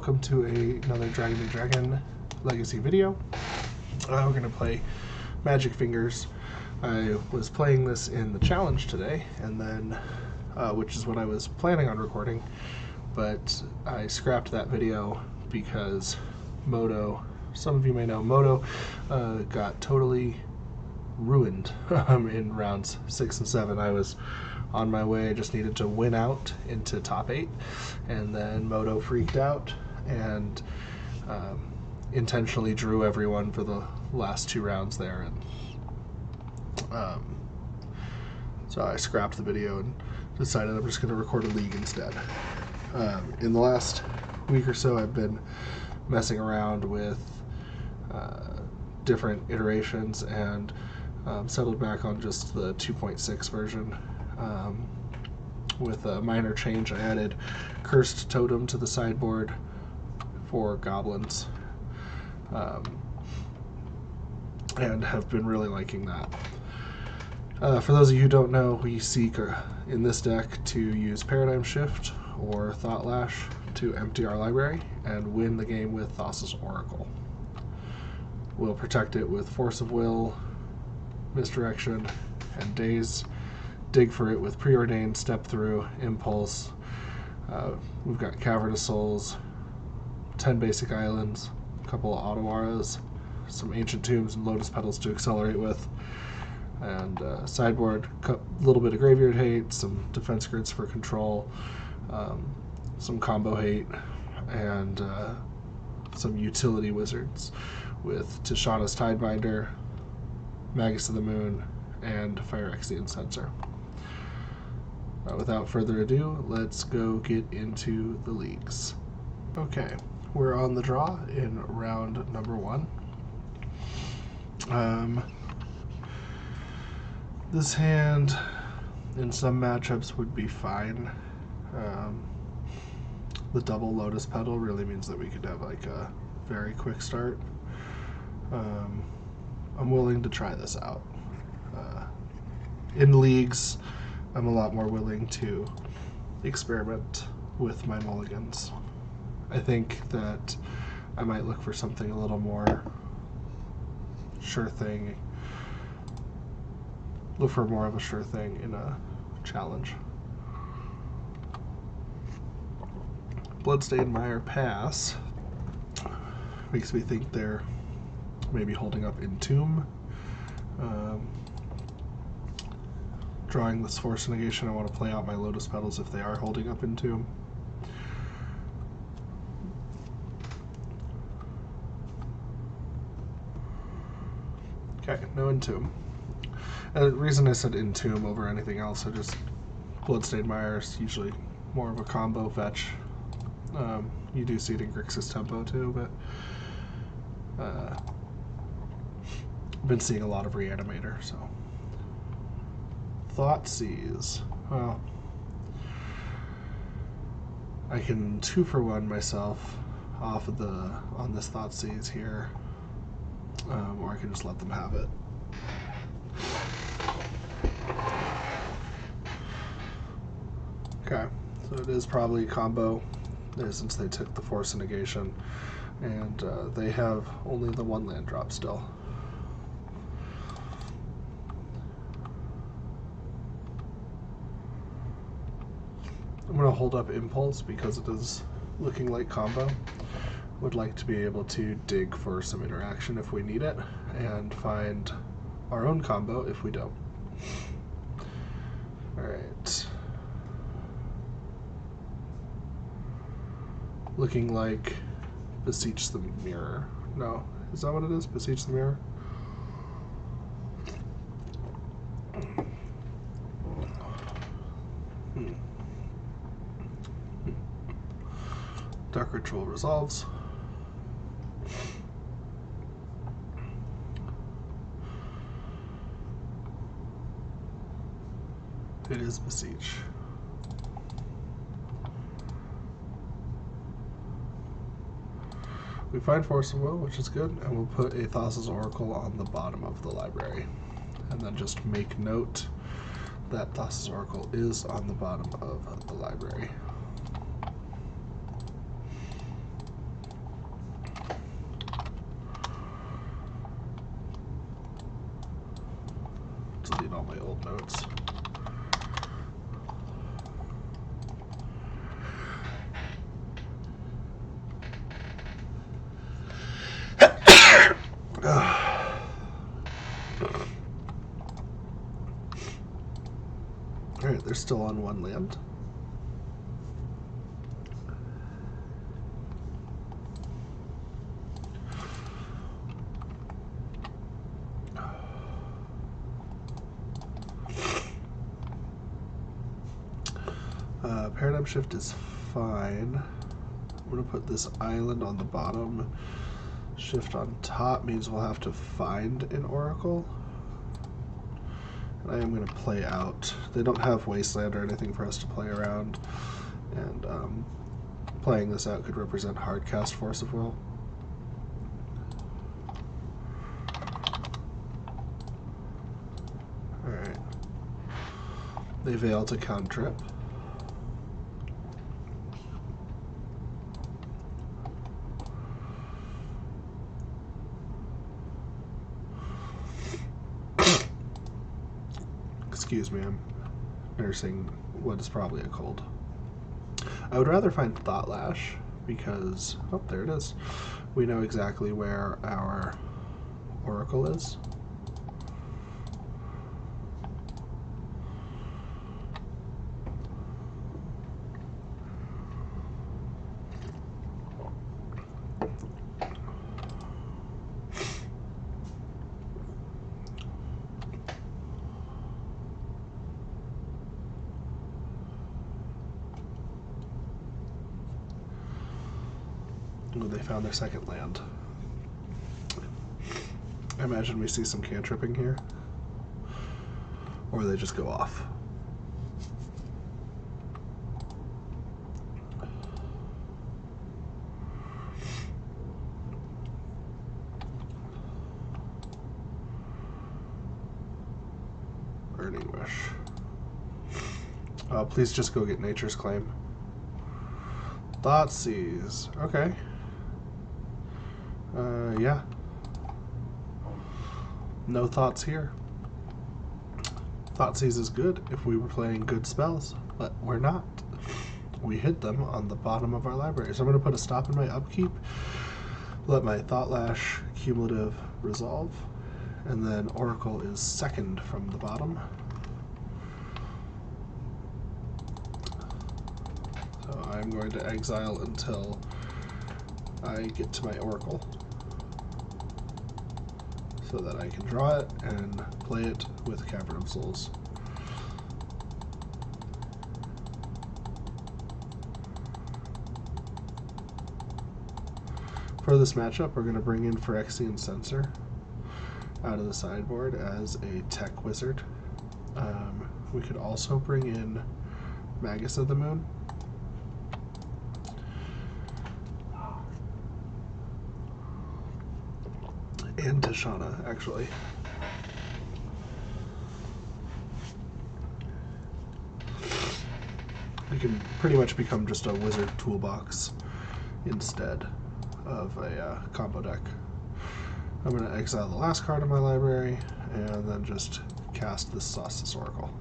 welcome to another DragonDayDragon Legacy video. We're going to play Magic Fingers. I was playing this in the challenge today, and then, which is what I was planning on recording, but I scrapped that video because Moto, some of you may know, Moto got totally ruined in rounds 6 and 7. I was on my way, I just needed to win out into top 8, and then Moto freaked out and intentionally drew everyone for the last 2 rounds there, and so I scrapped the video and decided I'm just going to record a league instead. In the last week or so, I've been messing around with different iterations and settled back on just the 2.6 version. With a minor change, I added Cursed Totem to the sideboard for goblins, and have been really liking that. For those of you who don't know, we seek in this deck to use Paradigm Shift or Thought Lash to empty our library and win the game with Thassa's Oracle. We'll protect it with Force of Will, Misdirection, and Daze. Dig for it with Preordained, Step Through, Impulse. We've got Cavern of Souls, 10 basic islands, a couple of auto auras, some Ancient Tombs and Lotus Petals to accelerate with, and sideboard, a little bit of Graveyard Hate, some defense grids for control, some combo hate, and some utility wizards with Tishana's Tidebinder, Magus of the Moon, and Phyrexian Censer. Without further ado, let's go get into the leagues. Okay, we're on the draw in round number 1. This hand in some matchups would be fine. The double Lotus Petal really means that we could have like a very quick start. I'm willing to try this out. In leagues, I'm a lot more willing to experiment with my mulligans. I think that I might look for something a little more sure thing. Look for more of a sure thing in a challenge. Bloodstained Mire pass makes me think they're maybe holding up Entomb. Drawing this Force Negation, I want to play out my Lotus Petals if they are holding up Entomb. Okay, no Entomb. And the reason I said Entomb over anything else, I just Bloodstained Mire is usually more of a combo fetch. You do see it in Grixis Tempo too, but I've been seeing a lot of Reanimator, so. Thoughtseize. Well, I can 2-for-1 myself off of on this Thoughtseize here, or I can just let them have it. Okay, so it is probably a combo since they took the Force of Negation, and they have only the 1 land drop still. I'm going to hold up Impulse because it is looking like combo. Would like to be able to dig for some interaction if we need it, and find our own combo if we don't. Alright. Looking like Beseech the Mirror. No, is that what it is? Beseech the Mirror? Dark Ritual resolves. It is Beseech. We find Force of Will, which is good, and we'll put a Thassa's Oracle on the bottom of the library. And then just make note that Thassa's Oracle is on the bottom of the library. still on 1 land. Paradigm shift is fine. I'm going to put this island on the bottom. Shift on top means we'll have to find an oracle. And I am going to play out. They don't have wasteland or anything for us to play around. And playing this out could represent hardcast Force of Will. Alright. They Veil to Cantrip. Excuse me, I'm nursing what is probably a cold. I would rather find Thought Lash because, oh, there it is. We know exactly where our oracle is. Oh, they found their second land. I imagine we see some cantripping here. Or they just go off. Burning Wish. Please just go get Nature's Claim. Thoughtseize. Okay. Yeah. No thoughts here. Thoughtseize is good if we were playing good spells, but we're not. We hid them on the bottom of our library. So I'm going to put a stop in my upkeep, let my Thought Lash cumulative resolve, and then Oracle is second from the bottom. So I'm going to exile until I get to my Oracle, so that I can draw it and play it with Cavern of Souls. For this matchup, we're going to bring in Phyrexian Censor out of the sideboard as a tech wizard. We could also bring in Magus of the Moon. And Tishana, actually. We can pretty much become just a wizard toolbox instead of a combo deck. I'm going to exile the last card of my library and then just cast this Sauce's Oracle.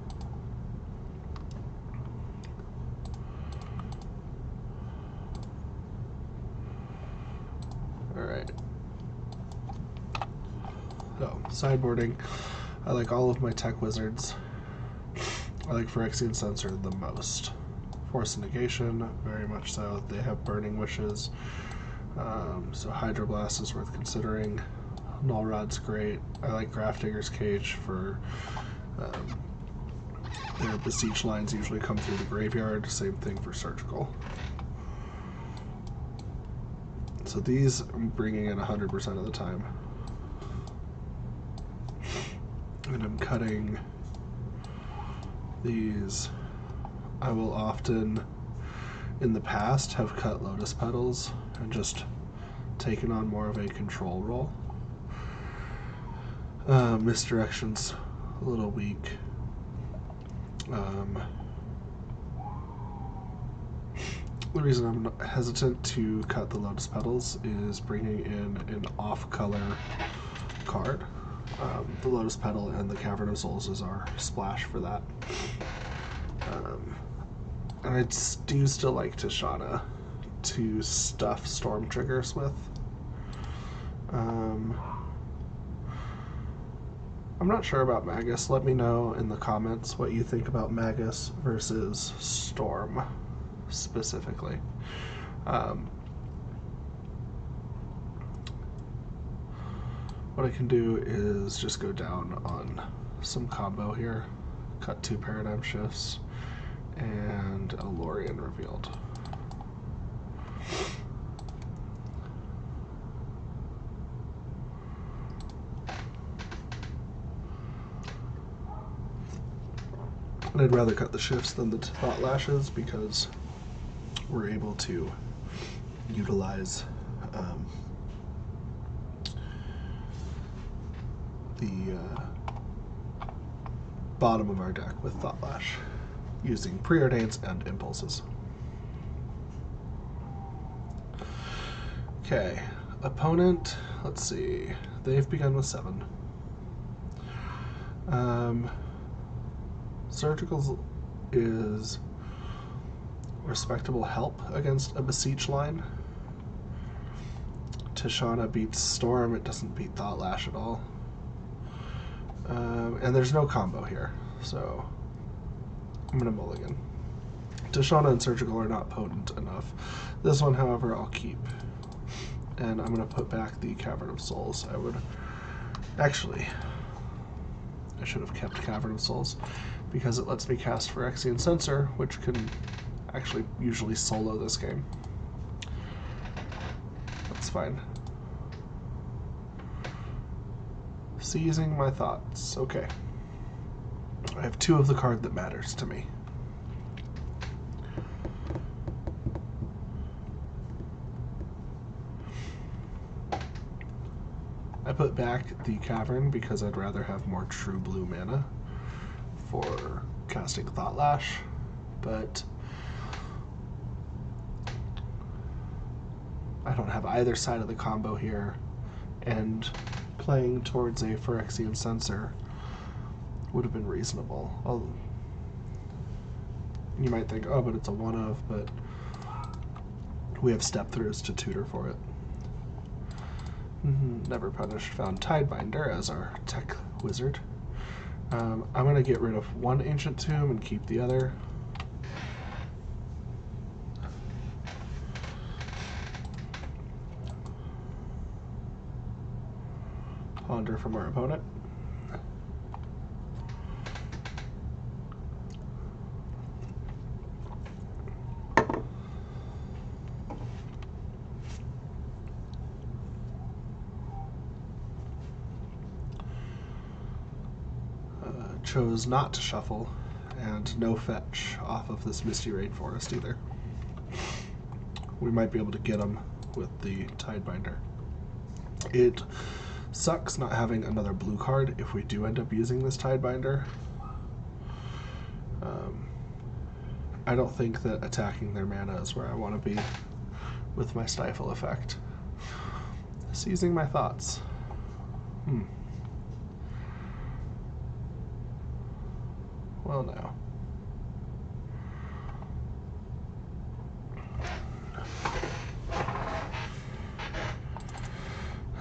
Alright. So, sideboarding. I like all of my tech wizards. I like Phyrexian Censor the most. Force Negation, very much so. They have Burning Wishes. So Hydroblast is worth considering. Null Rod's great. I like Grafdigger's Cage for their Beseech lines usually come through the graveyard. Same thing for Surgical. So these I'm bringing in 100% of the time. And I'm cutting these. I will often, in the past, have cut Lotus Petals and just taken on more of a control role. Misdirection's a little weak. The reason I'm hesitant to cut the Lotus Petals is bringing in an off-color card. The Lotus Petal and the Cavern of Souls is our splash for that. And I do still like Tishana to stuff Storm Triggers with. I'm not sure about Magus. Let me know in the comments what you think about Magus versus Storm specifically. What I can do is just go down on some combo here, cut 2 paradigm shifts, and a Lorien revealed. And I'd rather cut the shifts than the thought lashes because we're able to utilize the bottom of our deck with Thought Lash using preordains and impulses. Okay, opponent, let's see, they've begun with 7. Surgical is respectable help against a Beseech line. Tishana beats Storm, it doesn't beat Thought Lash at all. And there's no combo here, so I'm going to mulligan. Tishana and Surgical are not potent enough. This one, however, I'll keep. And I'm going to put back the Cavern of Souls. I should have kept Cavern of Souls, because it lets me cast Phyrexian Censor, which can actually usually solo this game. That's fine. Seizing my thoughts. Okay. I have 2 of the card that matters to me. I put back the Cavern because I'd rather have more true blue mana for casting Thought Lash, but I don't have either side of the combo here, and playing towards a Phyrexian Censor would have been reasonable. You might think, oh, but it's a one-of, but we have step-throughs to tutor for it. Never Punished found Tidebinder as our tech wizard. I'm going to get rid of 1 Ancient Tomb and keep the other. Ponder from our opponent. Chose not to shuffle, and no fetch off of this Misty Rainforest either. We might be able to get them with the Tidebinder. It sucks not having another blue card if we do end up using this Tidebinder. I don't think that attacking their mana is where I want to be with my Stifle effect. Seizing my thoughts. Well, now.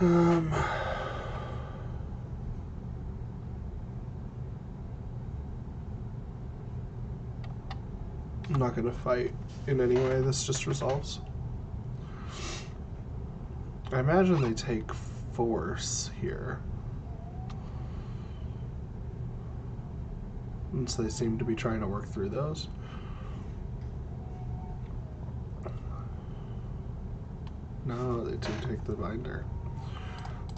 I'm not going to fight in any way. This just resolves. I imagine they take force here, since they seem to be trying to work through those. No, they do take the binder.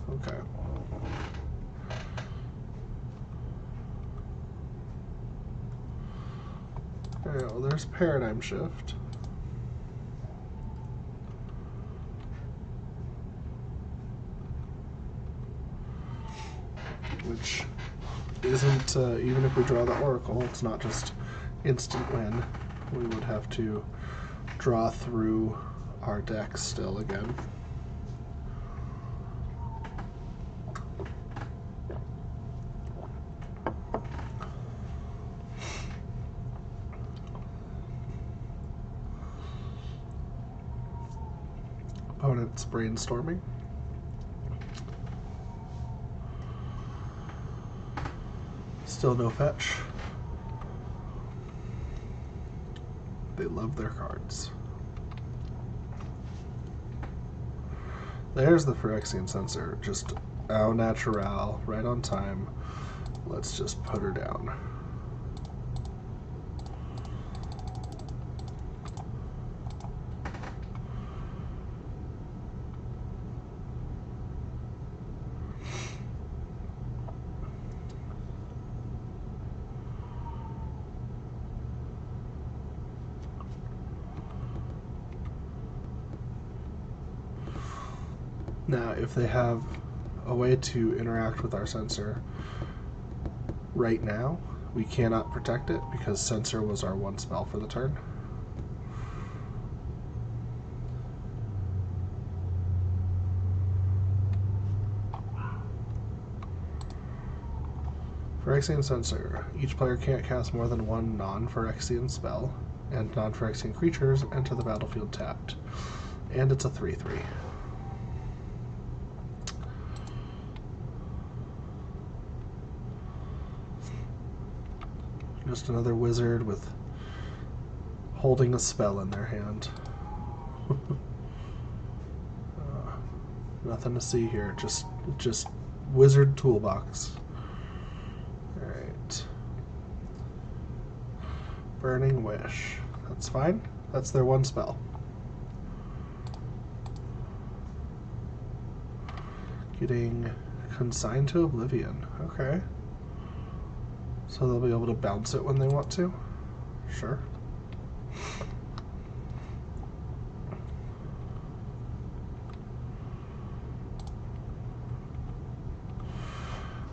Okay. Okay, well, there's Paradigm Shift. Which isn't, even if we draw the Oracle, it's not just instant win. We would have to draw through our deck still again. Opponent's brainstorming. Still no fetch. They love their cards. There's the Phyrexian Censor, just au natural, right on time. Let's just put her down. Now, if they have a way to interact with our Censor right now, we cannot protect it because Censor was our one spell for the turn. Phyrexian Censor. Each player can't cast more than one non-Phyrexian spell, and non-Phyrexian creatures enter the battlefield tapped. And it's a 3/3. Just another wizard with holding a spell in their hand. Nothing to see here. Just wizard toolbox. All right. Burning Wish. That's fine. That's their one spell. Getting consigned to oblivion. Okay. So they'll be able to bounce it when they want to? Sure.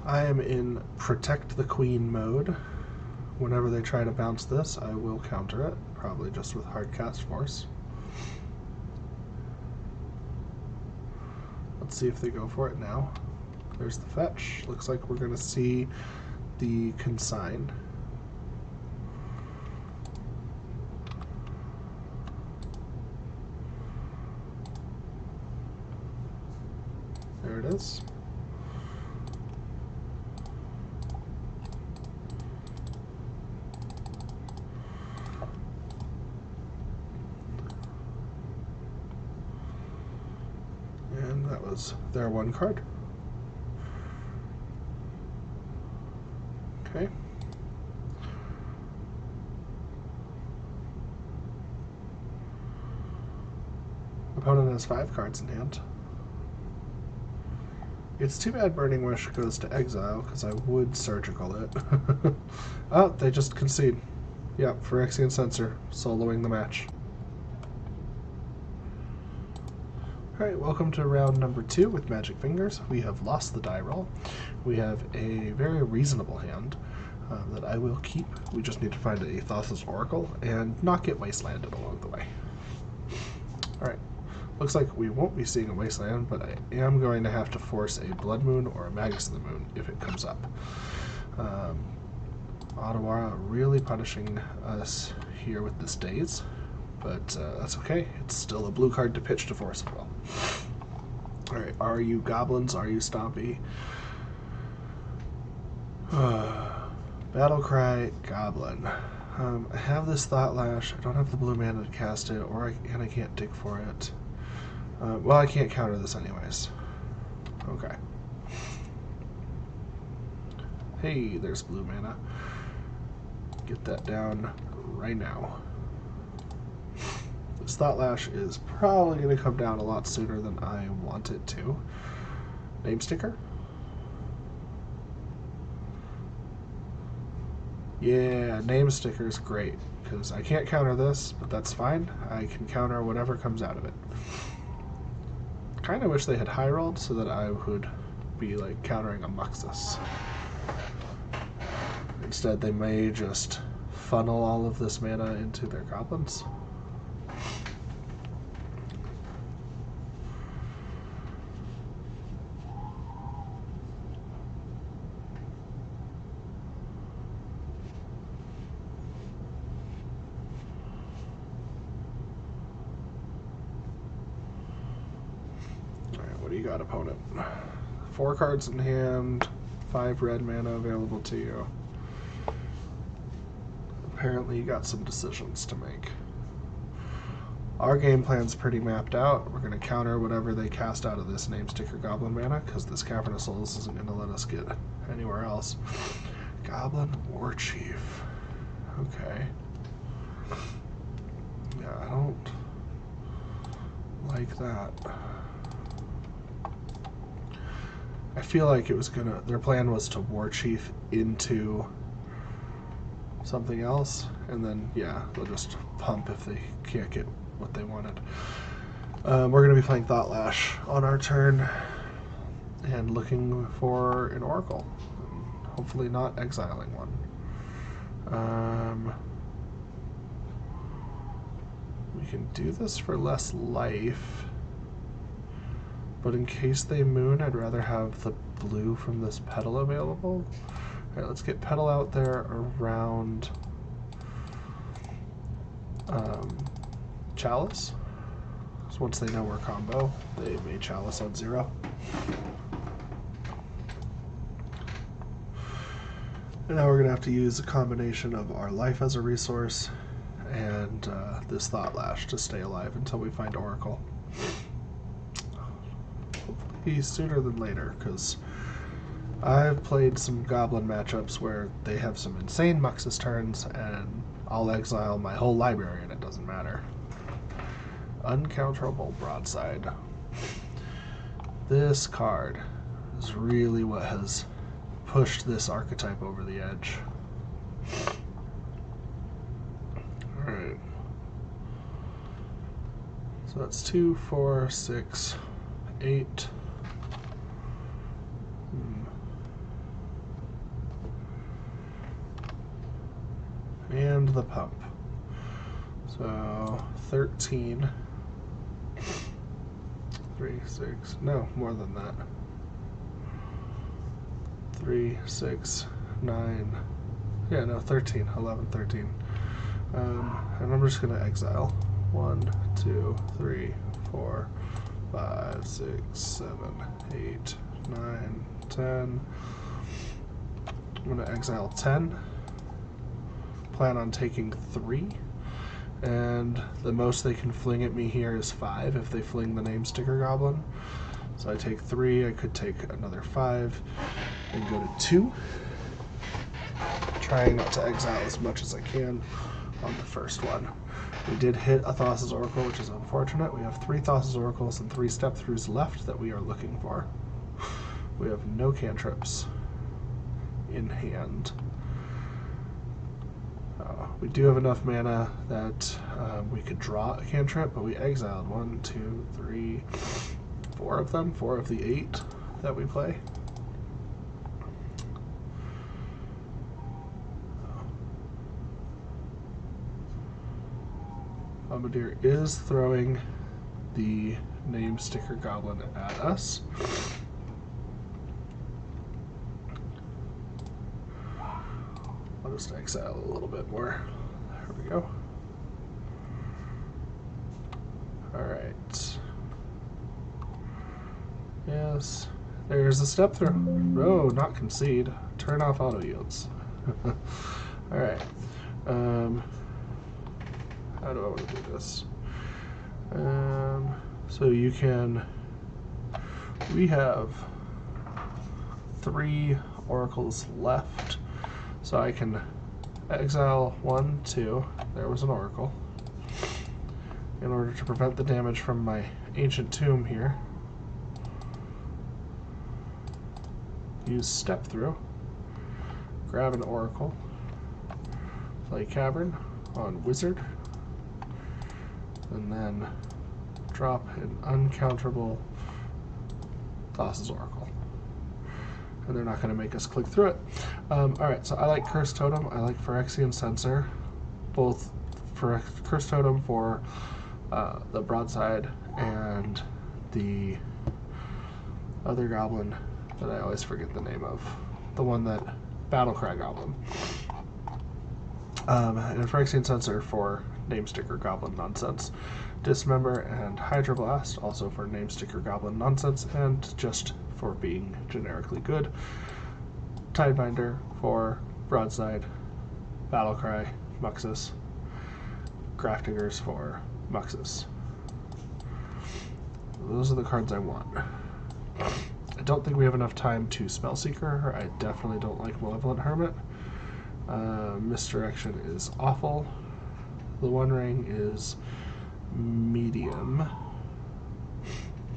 I am in Protect the Queen mode. Whenever they try to bounce this, I will counter it, probably just with Hardcast Force. Let's see if they go for it now. There's the fetch. Looks like we're going to see the consign. There it is. And that was their one card. Okay. Opponent has 5 cards in hand. It's too bad Burning Wish goes to exile, because I would surgical it. Oh, they just concede. Yeah, Phyrexian Censor, soloing the match. Alright, welcome to round number 2 with Magic Fingers. We have lost the die roll. We have a very reasonable hand that I will keep. We just need to find a Thassa's Oracle and not get wastelanded along the way. Alright, looks like we won't be seeing a wasteland, but I am going to have to force a Blood Moon or a Magus of the Moon if it comes up. Otawara really punishing us here with this Daze, but that's okay. It's still a blue card to pitch to force as well. Alright, are you Goblins? Are you Stompy? Battlecry Goblin. I have this Thought Lash. I don't have the blue mana to cast it, and I can't dig for it. Well, I can't counter this anyways. Okay. Hey, there's blue mana. Get that down right now. This Thought Lash is probably going to come down a lot sooner than I want it to. Name sticker? Yeah, name sticker is great, because I can't counter this, but that's fine. I can counter whatever comes out of it. Kind of wish they had high rolled so that I would be like countering a Muxus. Instead, they may just funnel all of this mana into their goblins. What do you got, opponent? 4 cards in hand, 5 red mana available to you. apparently you got some decisions to make. Our game plan's pretty mapped out. We're going to counter whatever they cast out of this name sticker goblin mana, because this Cavern of Souls isn't going to let us get anywhere else. Goblin War Chief. Okay. Yeah, I don't like that. I feel like it was their plan was to War Chief into something else, and then, yeah, they'll just pump if they can't get what they wanted. We're going to be playing Thought Lash on our turn and looking for an Oracle. And hopefully not exiling one. We can do this for less life, but in case they moon, I'd rather have the blue from this petal available. Alright, let's get petal out there around Chalice. So once they know we're combo, they made Chalice on 0. And now we're going to have to use a combination of our life as a resource and this Thought Lash to stay alive until we find Oracle. Hopefully sooner than later, because I've played some Goblin matchups where they have some insane Muxus turns, and I'll exile my whole library and it doesn't matter. Uncounterable Broadside. This card is really what has pushed this archetype over the edge. Alright. So that's 2, 4, 6, 8. And the pump. So 13. 3, 6, no, more than that. 3, 6, 9, yeah, no, 13, 11, 13. And I'm just going to exile 1, 2, 3, 4, 5, 6, 7, 8, 9, 10. I'm going to exile 10. Plan on taking 3. And the most they can fling at me here is 5 if they fling the name sticker goblin. So I take 3, I could take another 5 and go to 2. Trying not to exile as much as I can on the first one. We did hit a Thassa's Oracle, which is unfortunate. We have 3 Thassa's Oracles and 3 step-throughs left that we are looking for. We have no cantrips in hand. We do have enough mana that we could draw a cantrip, but we exiled 1, 2, 3, 4 of them, 4 of the 8 that we play. Bombardier is throwing the name sticker goblin at us. I'll just exile a little bit more. There we go. Alright. Yes. There's a step through. No, not concede. Turn off auto yields. Alright. How do I want to do this? So you can... We have 3 oracles left. So I can exile 1, 2, there was an oracle, in order to prevent the damage from my ancient tomb here. Use step through, grab an oracle, play Cavern on wizard, and then drop an uncounterable Thassa's Oracle. And they're not going to make us click through it. Alright, so I like Curse Totem, I like Phyrexian Censor, both for Curse Totem for the Broadside and the other goblin that I always forget the name of. The one that, Battlecry Goblin. And Phyrexian Censor for name sticker goblin nonsense. Dismember and Hydroblast, also for name sticker goblin nonsense, and just for being generically good. Tidebinder for Broadside, Battlecry, Muxus. Grafdigger's for Muxus. Those are the cards I want. I don't think we have enough time to Spellseeker. I definitely don't like Malevolent Hermit. Misdirection is awful. The One Ring is medium.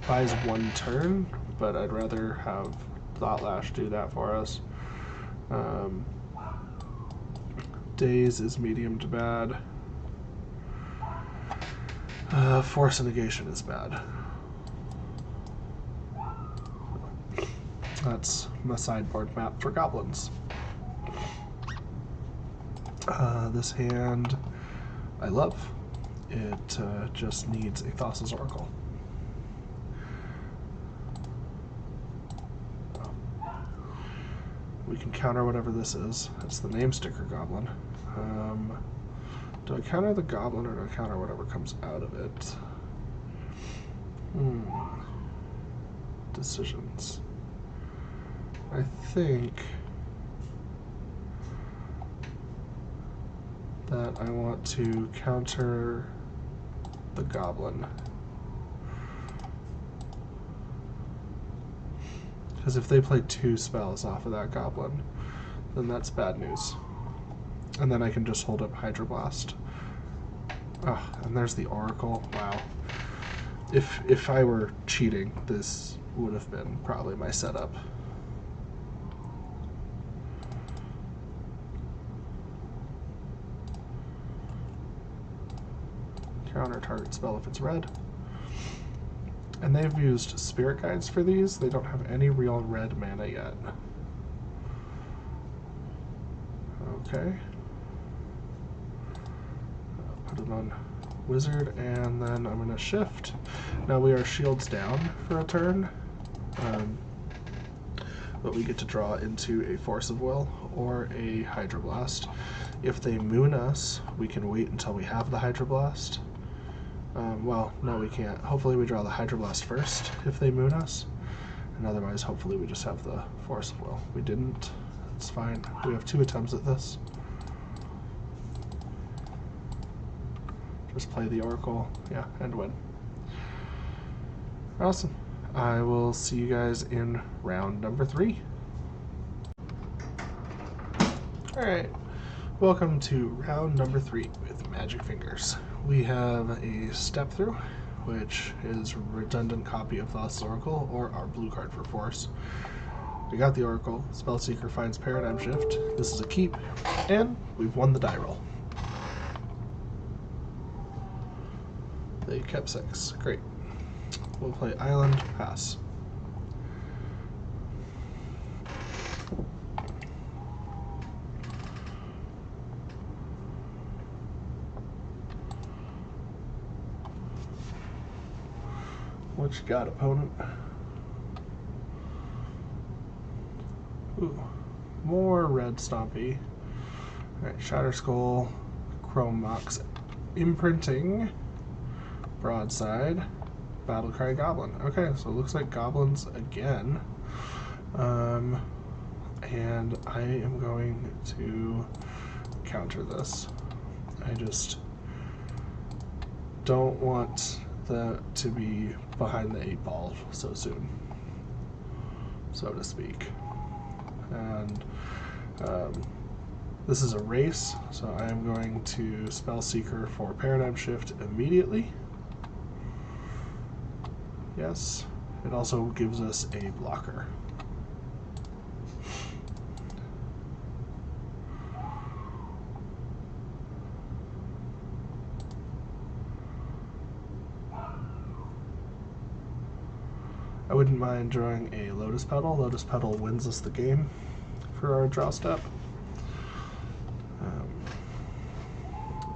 Buys 1 turn, but I'd rather have Thought Lash do that for us. Daze is medium to bad. Force and Negation is bad. That's my sideboard map for goblins. This hand I love. It just needs a Thassa's Oracle. We can counter whatever this is. It's the name sticker goblin. Do I counter the goblin or do I counter whatever comes out of it? Decisions. I think that I want to counter the goblin. Because if they play 2 spells off of that goblin, then that's bad news. And then I can just hold up Hydroblast. Oh, and there's the Oracle. Wow. If I were cheating, this would have been probably my setup. Counter target spell if it's red. And they've used Spirit Guides for these. They don't have any real red mana yet. Okay. Put it on Wizard, and then I'm going to shift. Now we are shields down for a turn, but we get to draw into a Force of Will or a Hydroblast. If they moon us, we can wait until we have the Hydroblast. Well, no, we can't. Hopefully we draw the Hydroblast first if they moon us, and otherwise hopefully we just have the Force of Will. We didn't. It's fine. We have 2 attempts at this. Just play the Oracle, yeah, and win. Awesome. I will see you guys in round number 3. Alright, welcome to round number 3 with Magic Fingers. We have a Step Through, which is a redundant copy of Thassa's Oracle, or our blue card for Force. We got the Oracle, Spellseeker finds Paradigm Shift, this is a keep, and we've won the die roll. They kept 6, great. We'll play Island, pass. What you got, opponent? Ooh, more red Stompy. Alright, Shatter Skull, Chrome Mox, Imprinting, Broadside, Battlecry Goblin. Okay, so it looks like goblins again. And I am going to counter this. I just don't want that to be behind the 8 ball so soon, so to speak. And this is a race, so I am going to Spellseeker for Paradigm Shift immediately. Yes, it also gives us a blocker. I wouldn't mind drawing a Lotus Petal. Lotus Petal wins us the game for our draw step.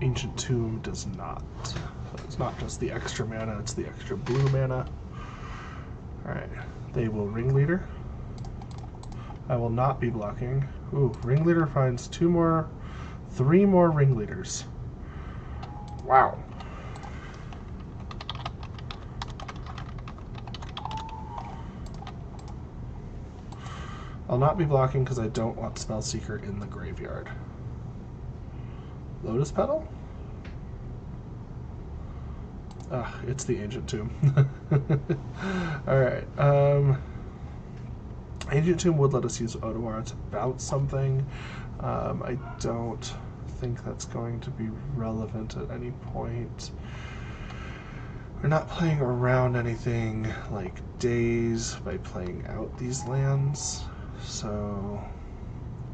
Ancient Tomb does not. So it's not just the extra mana, it's the extra blue mana. Alright, they will Ringleader. I will not be blocking. Ooh, Ringleader finds 3 more Ringleaders. Wow. I'll not be blocking because I don't want Spellseeker in the graveyard. Lotus Petal? Ah, it's the Ancient Tomb. Alright, Ancient Tomb would let us use Otawara to bounce something. I don't think that's going to be relevant at any point. We're not playing around anything like Days by playing out these lands, so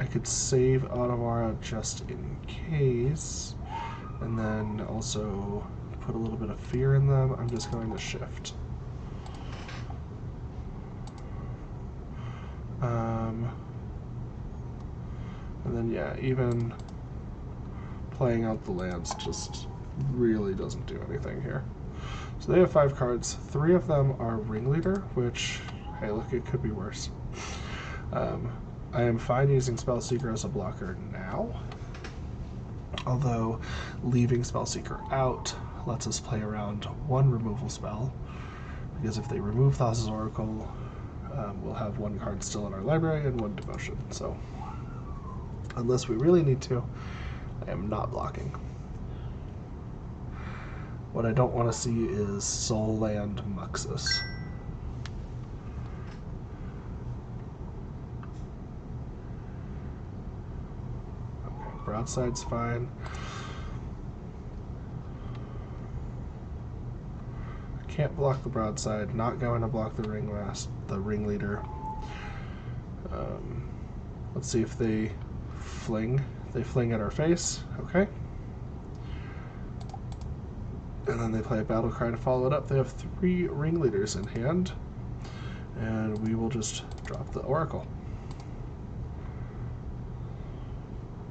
I could save Otawara just in case, and then also put a little bit of fear in them. I'm just going to shift. And then yeah, even playing out the lands just really doesn't do anything here. So they have 5 cards. 3 of them are Ringleader, which, hey look, it could be worse. I am fine using Spellseeker as a blocker now, although leaving Spellseeker out lets us play around 1 removal spell, because if they remove Thassa's Oracle, we'll have 1 card still in our library and 1 devotion. So unless we really need to, I am not blocking. What I don't want to see is Soul Land Muxus. Okay, Broadside's fine. I can't block the Broadside, not going to block the Ringleader. Let's see if they fling. They fling at our face, okay. And then they play a Battle Cry to follow it up. They have 3 Ringleaders in hand, and we will just drop the Oracle.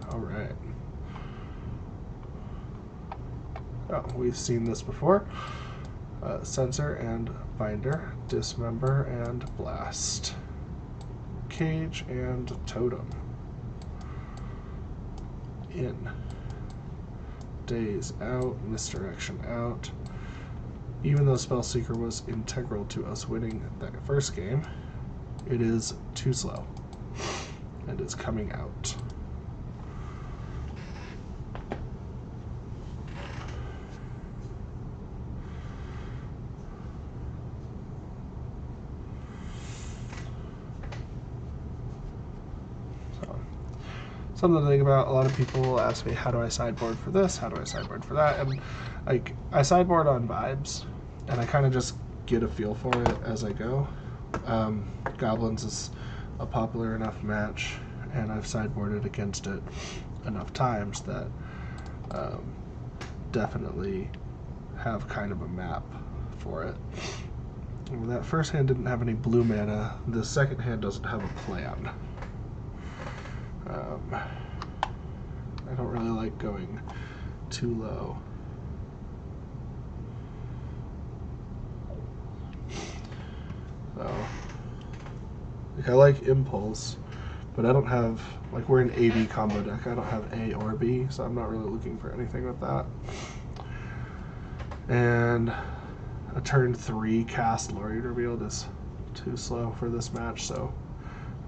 Alright. Oh, we've seen this before. Censor and Binder, Dismember and Blast. Cage and Totem. In. Days out, Misdirection out. Even though Spellseeker was integral to us winning that first game, it is too slow and is coming out. Something to think about. A lot of people will ask me, how do I sideboard for this? How do I sideboard for that? And like, I sideboard on vibes, and I kind of just get a feel for it as I go. Goblins is a popular enough match, and I've sideboarded against it enough times that definitely have kind of a map for it. And that first hand didn't have any blue mana. The second hand doesn't have a plan. I don't really like going too low. So, I like Impulse, but I don't have, like, we're an A-B combo deck. I don't have A or B, so I'm not really looking for anything with that. And a turn 3 cast Lorien Revealed is too slow for this match, so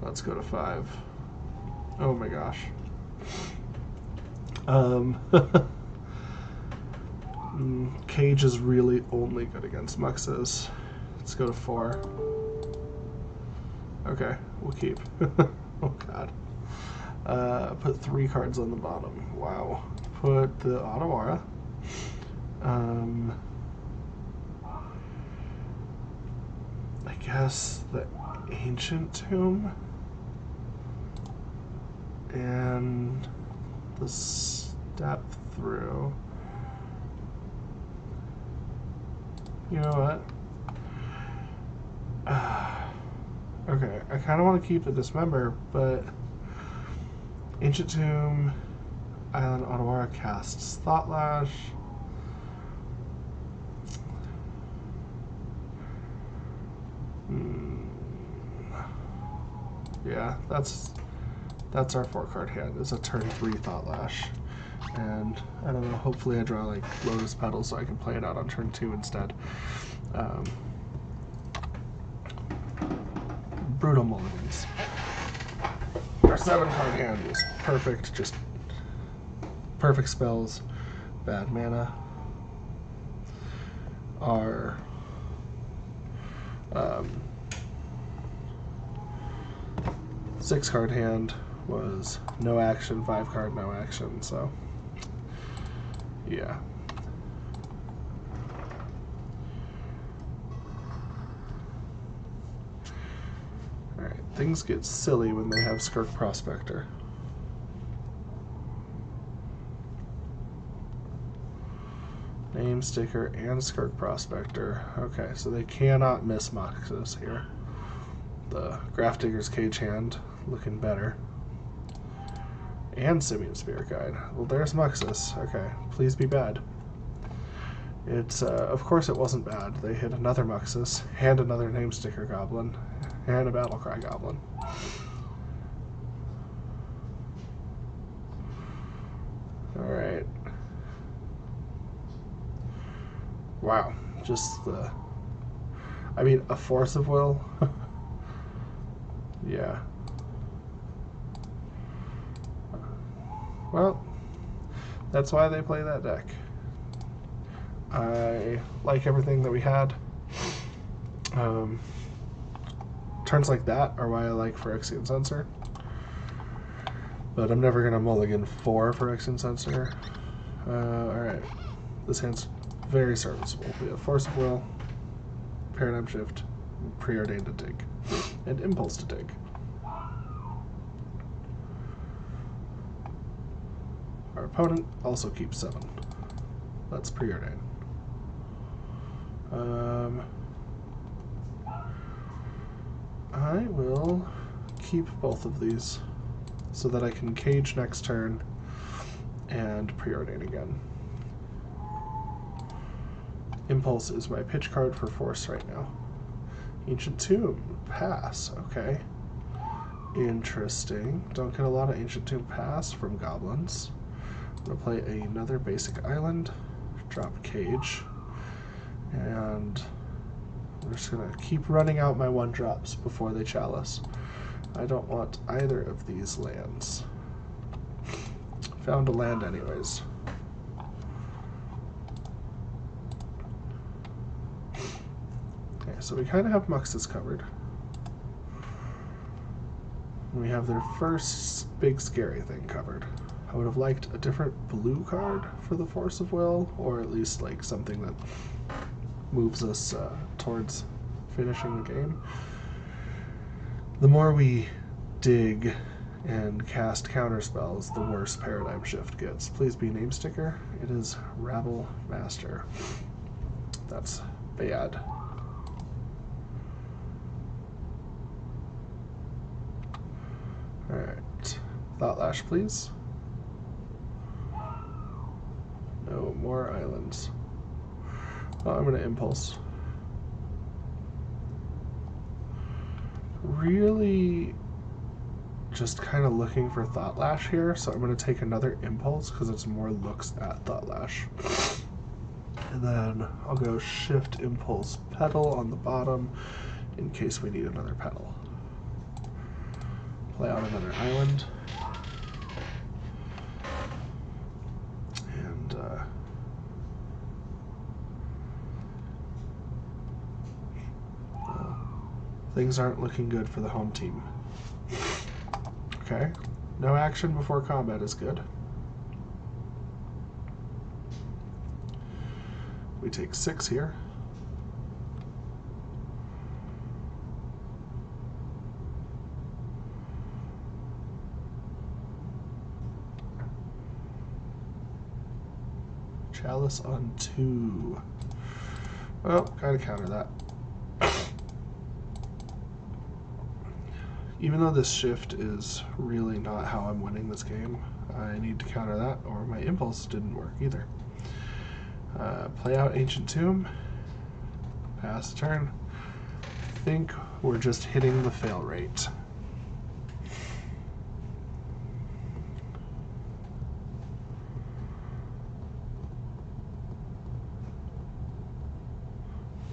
let's go to 5. Oh my gosh. Cage is really only good against Muxus. Let's go to 4. Okay, we'll keep. Oh god. Put 3 cards on the bottom. Wow. Put the Otawara. I guess the Ancient Tomb. And the Step Through. You know what? Okay, I kind of want to keep the Dismember, but Ancient Tomb, Island Otawara casts Thought Lash. Yeah, that's our 4-card hand. It's a turn 3 Thought Lash. And I don't know, hopefully I draw like Lotus Petal so I can play it out on turn 2 instead. Brutal Mulligans. Our 7-card hand is perfect, just perfect spells, bad mana. Our 6-card hand was no action, 5-card, no action, so yeah. Alright, things get silly when they have Skirk Prospector. Name Sticker and Skirk Prospector. Okay, so they cannot miss Moxus here. The Grafdigger's Cage hand looking better. And Simian Spirit Guide. Well, there's Muxus. Okay, please be bad. It's, of course it wasn't bad. They hit another Muxus, and another Name Sticker Goblin, and a Battlecry Goblin. Alright. Wow, just the... I mean, a Force of Will? Yeah. Well, that's why they play that deck. I like everything that we had. Turns like that are why I like Phyrexian Censor. But I'm never going to mulligan 4 Phyrexian Censor. Alright. This hand's very serviceable. We have Force of Will, Paradigm Shift, Preordained to Dig, and Impulse to Dig. Our opponent also keeps 7. That's Preordained. I will keep both of these so that I can cage next turn and Preordain again. Impulse is my pitch card for Force right now. Ancient Tomb, pass, okay. Interesting. Don't get a lot of Ancient Tomb pass from goblins. I'm going to play another basic island, drop Cage, and I'm just going to keep running out my 1-drops before they chalice. I don't want either of these lands. Found a land anyways. Okay, so we kind of have Muxus covered. We have their first big scary thing covered. I would have liked a different blue card for the Force of Will, or at least like something that moves us towards finishing the game. The more we dig and cast counter spells, the worse Paradigm Shift gets. Please be Name Sticker. It is Rabble Master. That's bad. Alright. Thought Lash, please. No more islands. Oh, I'm going to Impulse. Really just kind of looking for Thought Lash here, so I'm going to take another Impulse because it's more looks at Thought Lash. And then I'll go Shift, Impulse, Petal on the bottom in case we need another Petal. Play out another island. And things aren't looking good for the home team. Okay, no action before combat is good. We take 6 here. Chalice on 2. Well, gotta counter that. Even though this shift is really not how I'm winning this game, I need to counter that, or my Impulse didn't work either. Play out Ancient Tomb. Pass the turn. I think we're just hitting the fail rate.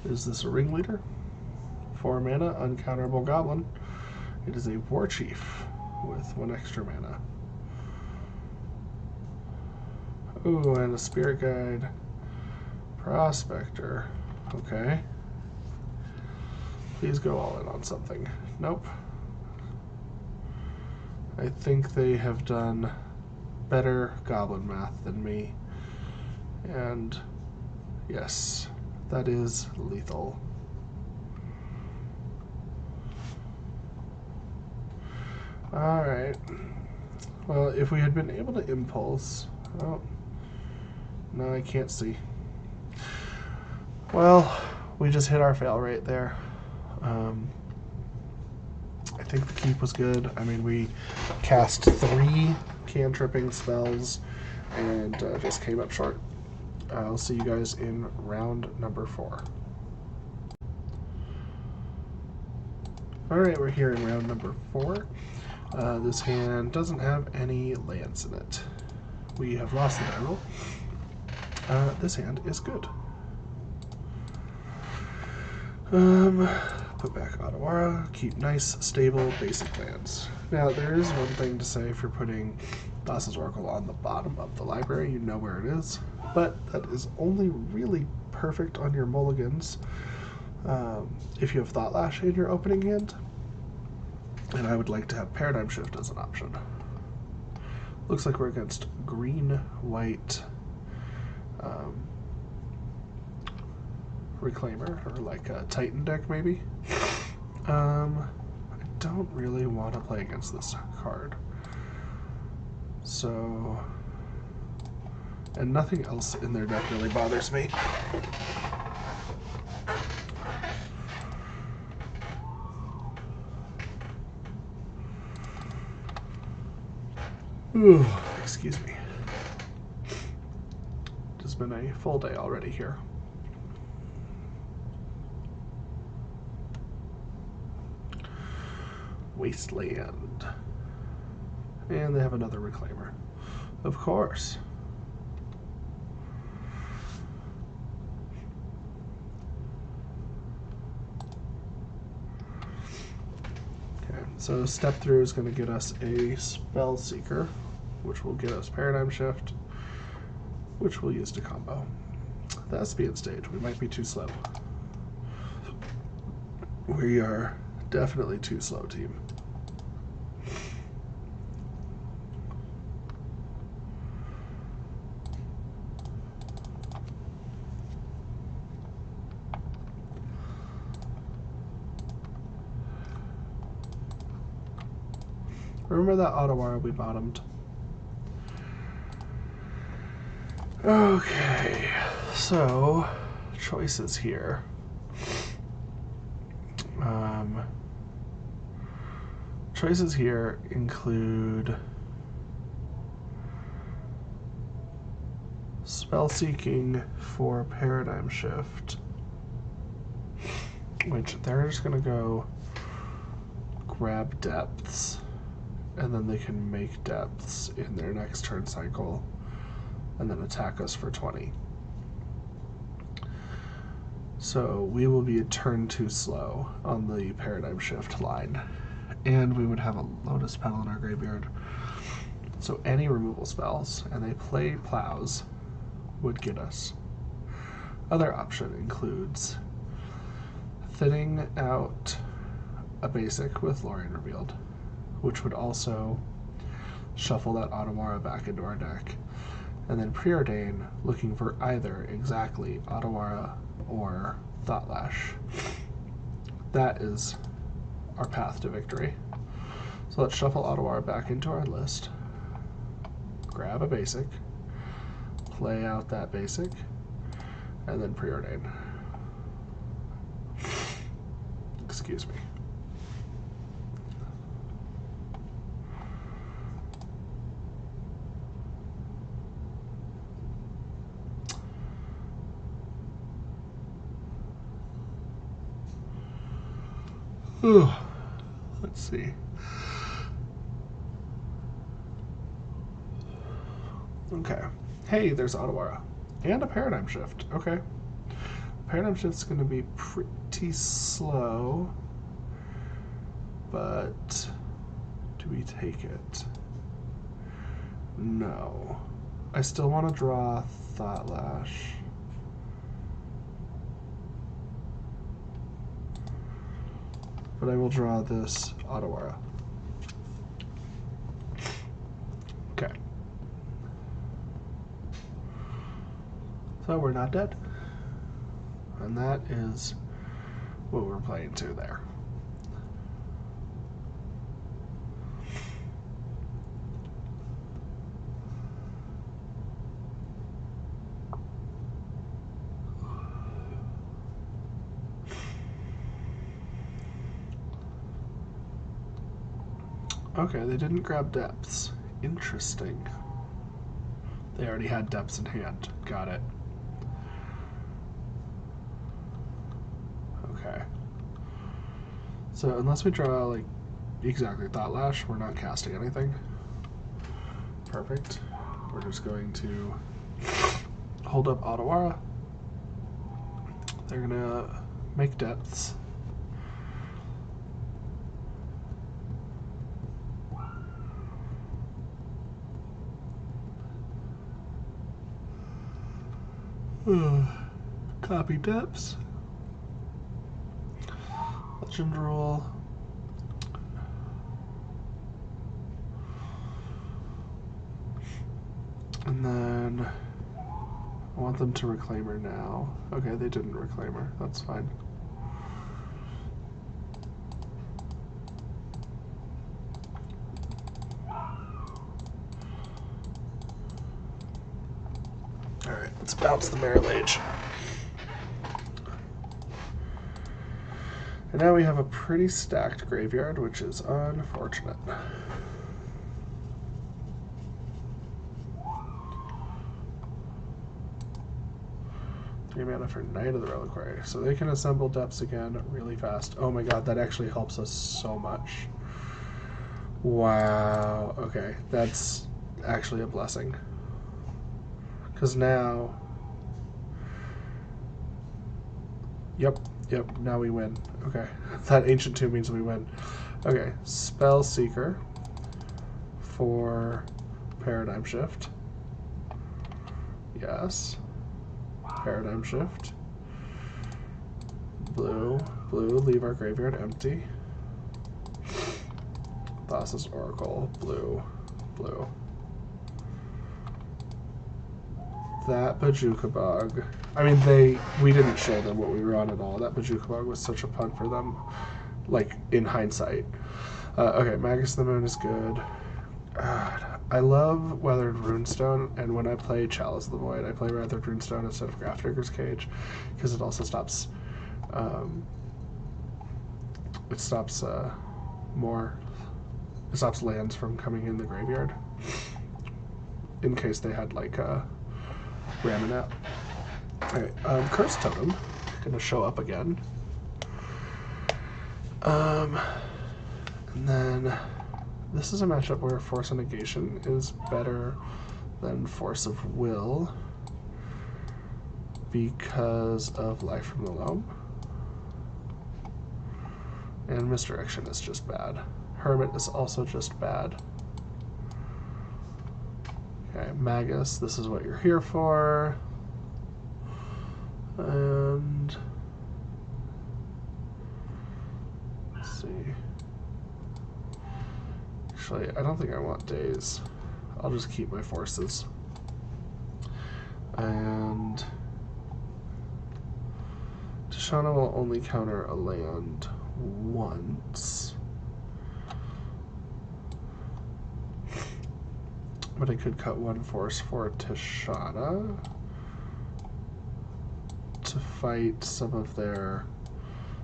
Is this a Ringleader? 4 mana, uncounterable Goblin. It is a War Chief with 1 extra mana. Ooh, and a Spirit Guide. Prospector. Okay. Please go all in on something. Nope. I think they have done better goblin math than me. And yes, that is lethal. Alright. Well, if we had been able to impulse... Oh, no, I can't see. Well, we just hit our fail rate there. I think the keep was good. I mean, we cast 3 cantripping spells and just came up short. I'll see you guys in round number 4. Alright, we're here in round number 4. This hand doesn't have any lands in it. We have lost the die roll. This hand is good. Put back Otawara, keep nice, stable, basic lands. Now, there is one thing to say for putting Thassa's Oracle on the bottom of the library. You know where it is. But that is only really perfect on your mulligans if you have Thought Lash in your opening hand. And I would like to have Paradigm Shift as an option. Looks like we're against green, white, Reclaimer, or like a Titan deck maybe. I don't really want to play against this card. So, and nothing else in their deck really bothers me. Ooh, excuse me. It's been a full day already here. Wasteland. And they have another Reclaimer. Of course. Okay, so step through is going to get us a Spell Seeker, which will get us Paradigm Shift, which we'll use to combo. The Espion stage, we might be too slow. We are definitely too slow, team. Remember that Otawara we bottomed? Okay, so choices here. Choices here include Spell Seeking for Paradigm Shift, which they're just going to go grab Depths, and then they can make Depths in their next turn cycle, and then attack us for 20. So we will be a turn too slow on the Paradigm Shift line. And we would have a Lotus Petal in our graveyard. So any removal spells, and they play Plows, would get us. Other option includes thinning out a basic with Lorien Revealed, which would also shuffle that Otawara back into our deck. And then Preordain, looking for either exactly Otawara or Thought Lash. That is our path to victory. So let's shuffle Otawara back into our list, grab a basic, play out that basic, and then Preordain. Excuse me. Ooh, let's see. Okay. Hey, there's Otawara. And a Paradigm Shift. Okay. Paradigm Shift's going to be pretty slow. But do we take it? No. I still want to draw Thought Lash. But I will draw this Otawara. Okay. So we're not dead. And that is what we're playing to there. Okay, they didn't grab depths. Interesting. They already had depths in hand. Got it. Okay. So unless we draw, like, exactly Thought Lash, we're not casting anything. Perfect. We're just going to hold up Otawara. They're gonna make depths. Copy depths. Legend rule. And then I want them to reclaim her now. Okay, they didn't reclaim her. That's fine. Alright, let's bounce the Merit Lage. And now we have a pretty stacked graveyard, which is unfortunate. 3 mana for Knight of the Reliquary. So they can assemble depths again really fast. Oh my god, that actually helps us so much. Wow. Okay, that's actually a blessing. Because now... Yep, now we win. Okay, that Ancient Tomb means we win. Okay, Spell Seeker for Paradigm Shift. Yes. Paradigm Shift. Blue, leave our graveyard empty. Thassa's Oracle, blue. That Bojuka Bog. I mean, we didn't show them what we were on at all. That Bojuka Bog was such a punt for them, like, in hindsight. Okay, Magus of the Moon is good. I love Weathered Runestone, and when I play Chalice of the Void, I play Weathered Runestone instead of Grafdigger's Cage, because it also stops, it stops lands from coming in the graveyard, in case they had, like, Ramonette. Alright, Curse Totem, gonna show up again. And then this is a matchup where Force of Negation is better than Force of Will because of Life from the Loam. And Misdirection is just bad. Hermit is also just bad. Okay, Magus, this is what you're here for. And let's see. Actually, I don't think I want Daze. I'll just keep my forces. And Tishana will only counter a land once. But I could cut 1 force for Tishana to fight some of their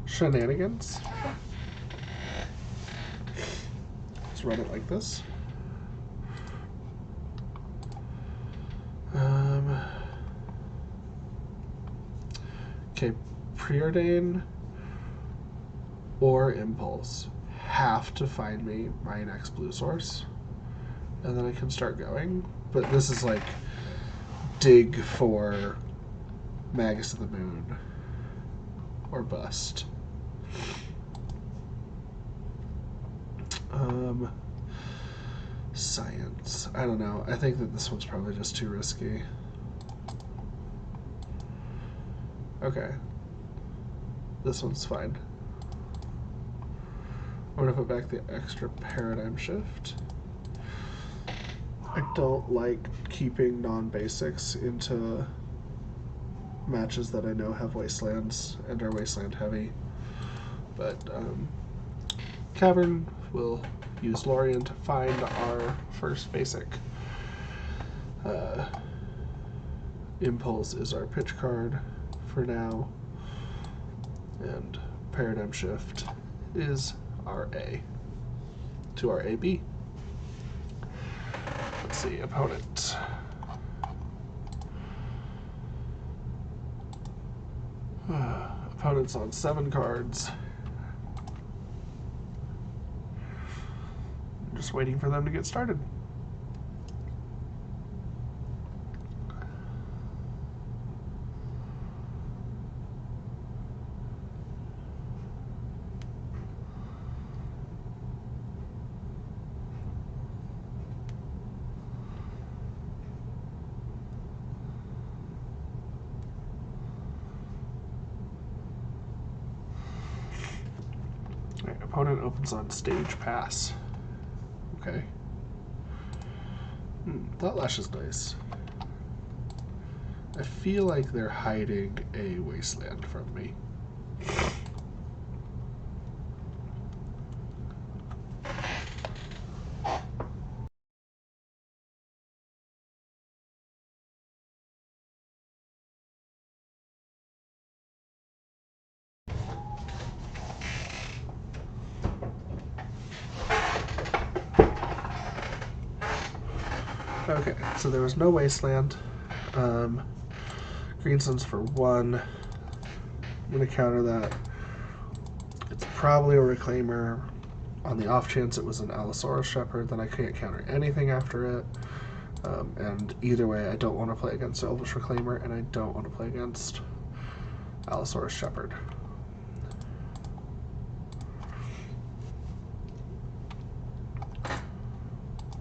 shenanigans. Let's run it like this. Okay, Preordain or Impulse have to find me my next blue source, and then I can start going. But this is like dig for Magus of the Moon or bust. Science. I don't know. I think that this one's probably just too risky. Okay. This one's fine. I'm gonna put back the extra paradigm shift. I don't like keeping non-basics into matches that I know have wastelands and are wasteland heavy. But Cavern will use Lorien to find our first basic. Impulse is our pitch card for now, and Paradigm Shift is our A to our AB. Let's see, opponent. Opponent's on 7 cards. I'm just waiting for them to get started. Alright, opponent opens on stage pass. Okay. That Lash is nice. I feel like they're hiding a wasteland from me. Okay, so there was no wasteland. Green Sun's for 1. I'm going to counter that. It's probably a Reclaimer. On the off chance it was an Allosaurus Shepherd, then I can't counter anything after it. And either way, I don't want to play against Elvish Reclaimer, and I don't want to play against Allosaurus Shepherd.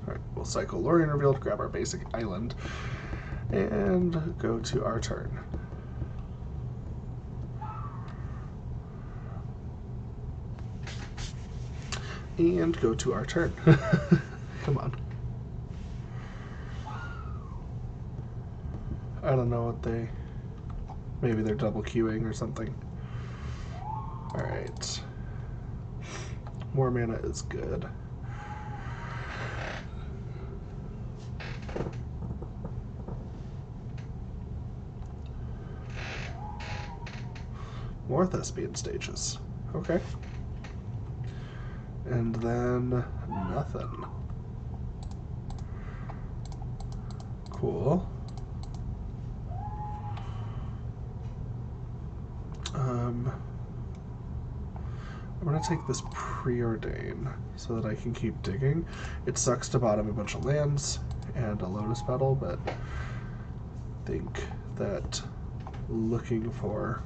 Alright, we'll cycle Lorien Revealed, grab our basic island, and go to our turn. And go to our turn. Come on. I don't know what they... Maybe they're double queuing or something. Alright. More mana is good. More Thespian stages. Okay. And then nothing. Cool. I'm going to take this Preordain so that I can keep digging. It sucks to bottom a bunch of lands and a Lotus Petal, but I think that looking for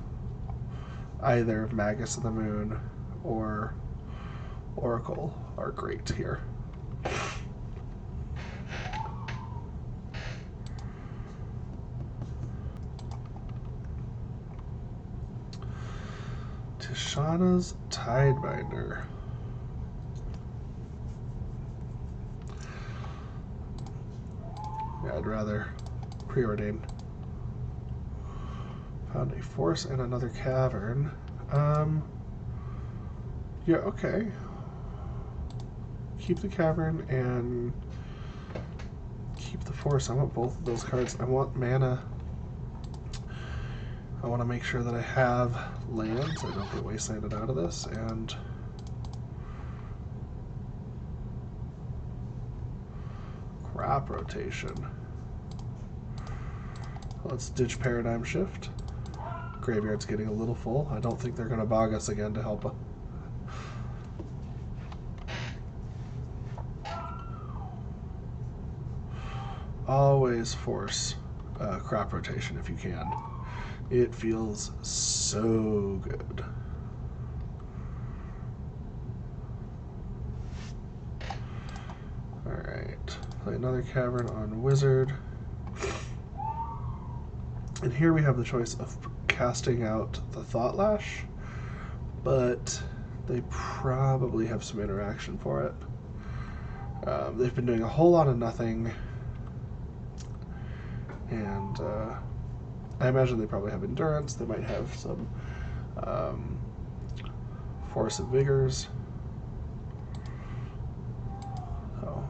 either Magus of the Moon or Oracle are great here. Tishana's Tidebinder. Yeah, I'd rather Preordain. Found a force and another cavern. Yeah, okay. Keep the cavern and keep the force. I want both of those cards. I want mana. I want to make sure that I have lands. I don't get wastelanded out of this. And crop rotation. Let's ditch Paradigm Shift. Graveyard's getting a little full. I don't think they're going to bog us again to help. Always force crop rotation if you can. It feels so good. Alright. Play another cavern on wizard. And here we have the choice of casting out the Thought Lash, but they probably have some interaction for it. They've been doing a whole lot of nothing, and I imagine they probably have endurance. They might have some force and vigors. Oh.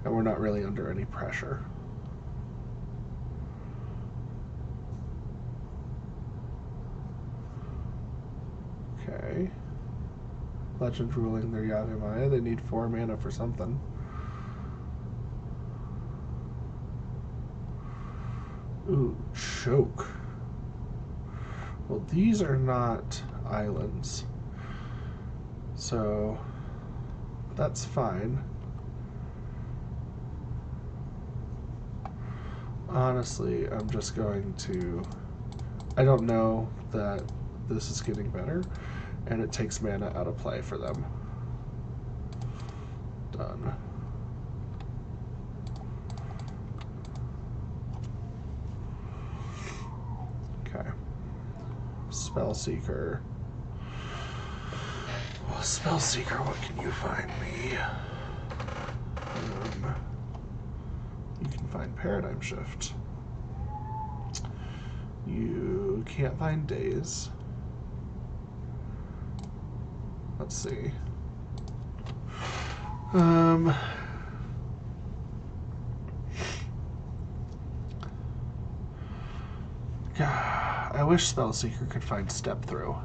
And we're not really under any pressure. Okay. Legend ruling their Yagimaya. They need 4 mana for something. Ooh, choke. Well, these are not islands, so that's fine. Honestly, I'm just going to... I don't know that this is getting better, and it takes mana out of play for them. Done. Okay. Spellseeker. Well, Spellseeker, what can you find me? You can find Paradigm Shift. You can't find Daze. Let's see. I wish Spellseeker could find Step Through.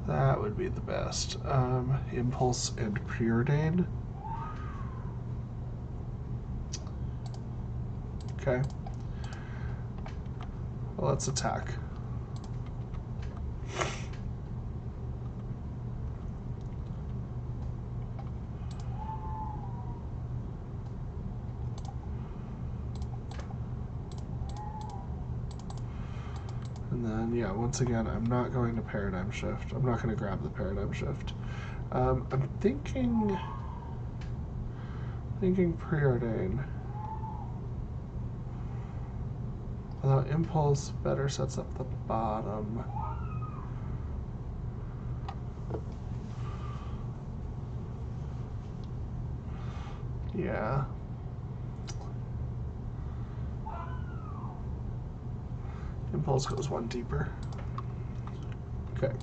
That would be the best. Impulse and Preordain. Okay. Well, let's attack. And then, yeah, once again, I'm not going to Paradigm Shift. I'm not going to grab the Paradigm Shift. I'm thinking Preordain. Although Impulse better sets up the bottom. Yeah. Impulse goes 1 deeper. Okay.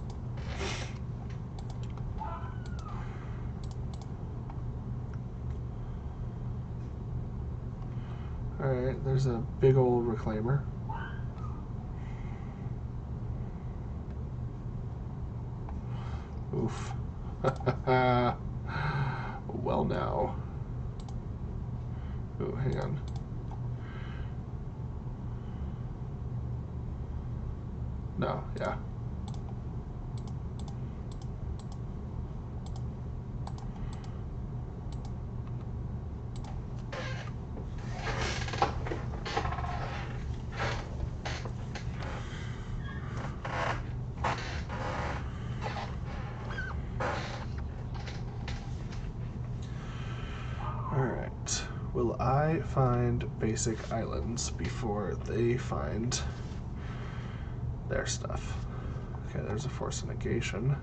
Alright, there's a big old Reclaimer. Oof. Well now. Ooh, hang on. No, yeah. Alright. Will I find basic islands before they find their stuff? Okay, there's a Force of Negation.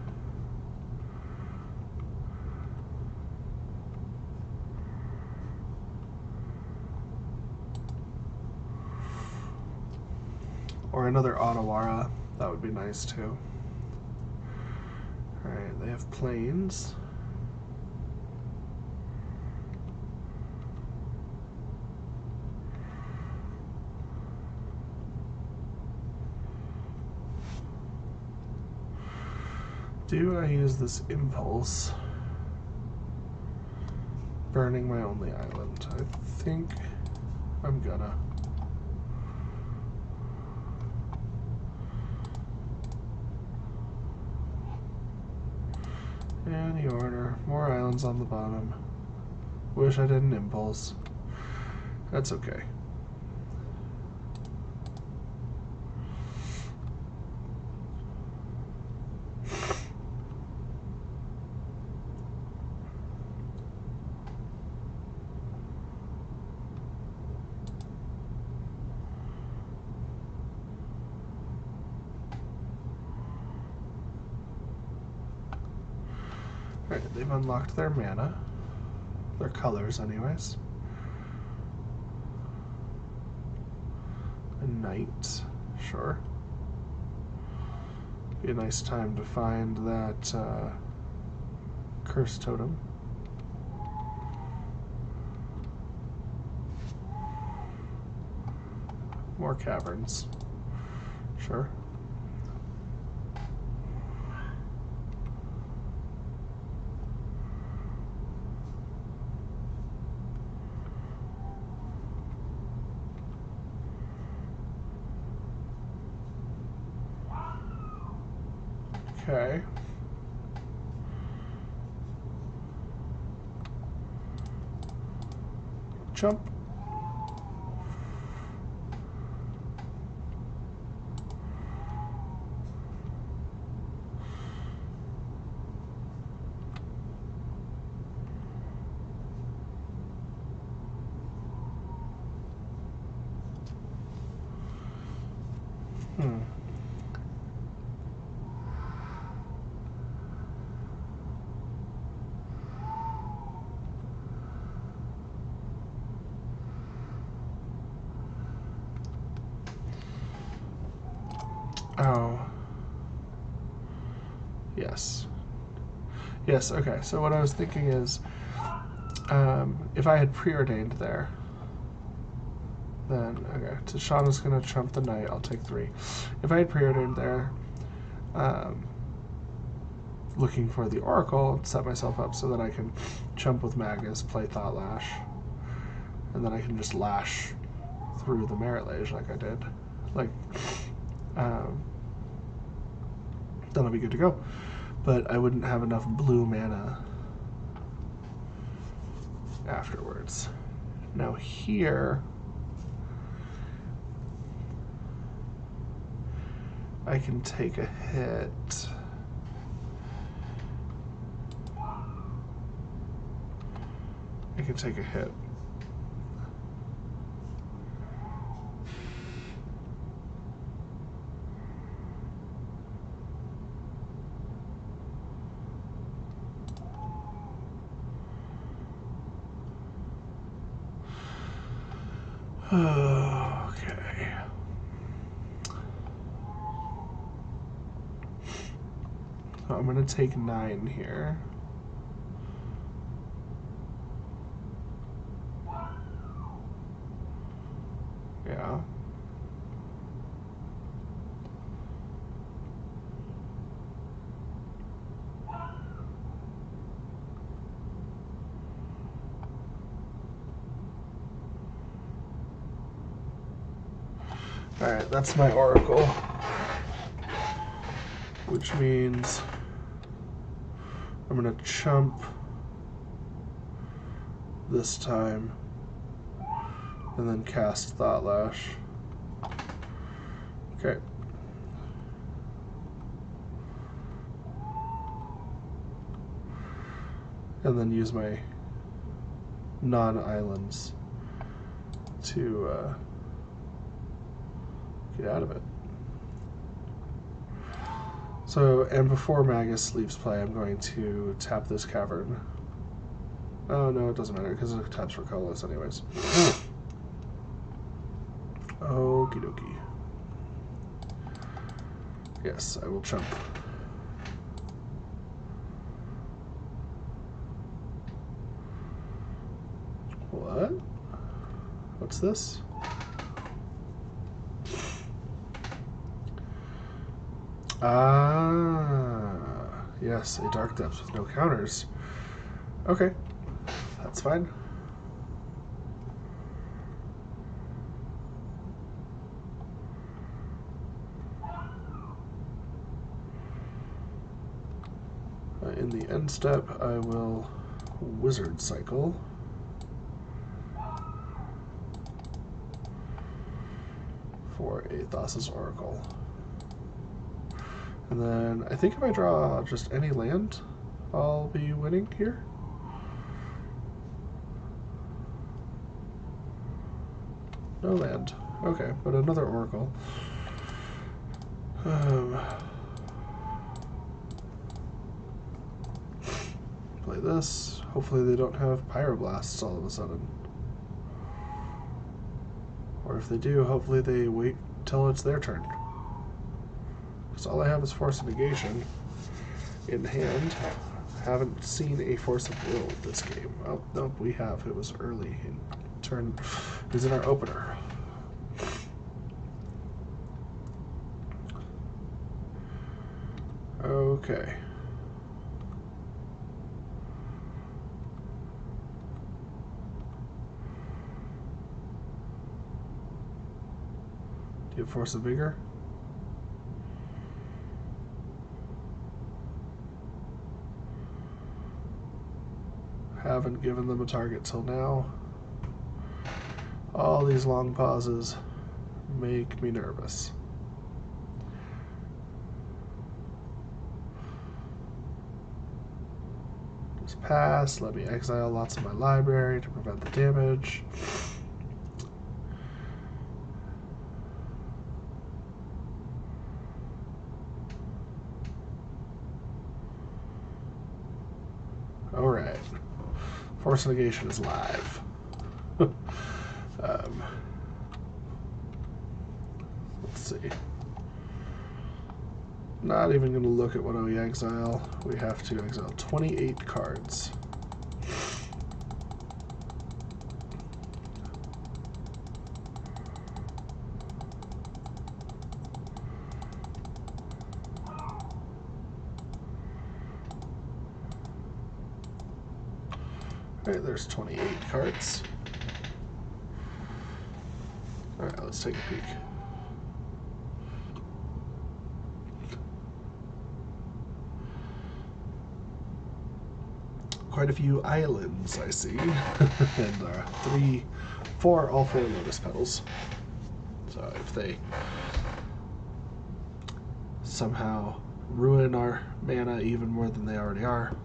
Or another Otawara. That would be nice too. Alright, they have planes. Do I use this Impulse? Burning my only island. I think I'm gonna. Any order. More islands on the bottom. Wish I didn't Impulse. That's okay. they've unlocked their mana. Their colors, anyways. A knight, sure. Be a nice time to find that curse totem. More caverns, sure. Okay. Jump. Oh. Yes. Yes, okay. So what I was thinking is, if I had preordained there, then, okay, Tashana's going to trump the knight. I'll take 3. If I had preordained there, looking for the oracle, set myself up so that I can chump with Magus, play Thought Lash, and then I can just lash through the Merit Lage like I did. Like, then I'll be good to go. But I wouldn't have enough blue mana afterwards. Now here, I can take a hit. I can take a hit. Okay. So I'm going to take 9 here. Yeah. Alright, that's my oracle. Which means I'm going to chump this time and then cast Thought Lash. Okay. And then use my non-islands to get out of it. So, and before Magus leaves play, I'm going to tap this cavern. Oh no, it doesn't matter because it taps for colorless anyways. Okie dokie. Yes, I will chump. What? What's this? Ah, yes, a Dark Depths with no counters. Okay, that's fine. In the end step, I will Wizard Cycle. For a Thassa's Oracle. And then I think if I draw just any land, I'll be winning here. No land. Okay, but another Oracle. this. Hopefully they don't have pyroblasts all of a sudden. Or if they do, hopefully they wait till it's their turn. Because all I have is Force of Negation in hand. Haven't seen a Force of Will this game. Oh, nope, we have. It was early in turn. It was in our opener. Okay. Do you have Force of Vigor? Haven't given them a target till now. All these long pauses make me nervous. Just pass. Let me exile lots of my library to prevent the damage. Alright. Force Negation is live. Let's see. Not even going to look at what we exile. We have to exile 28 cards. Alright, there's 28 cards. Alright, let's take a peek. Quite a few islands, I see. And all four Lotus Petals. So if they somehow ruin our mana even more than they already are,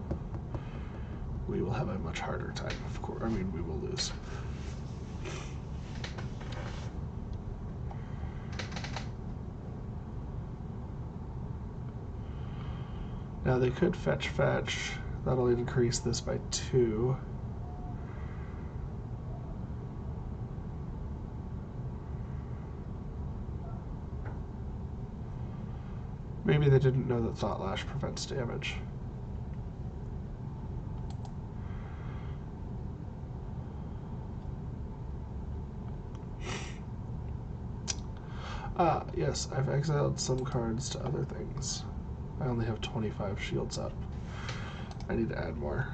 we will have a much harder time, of course. I mean, we will lose. Now they could fetch. That'll increase this by 2. Maybe they didn't know that Thought Lash prevents damage. Yes, I've exiled some cards to other things. I only have 25 shields up. I need to add more.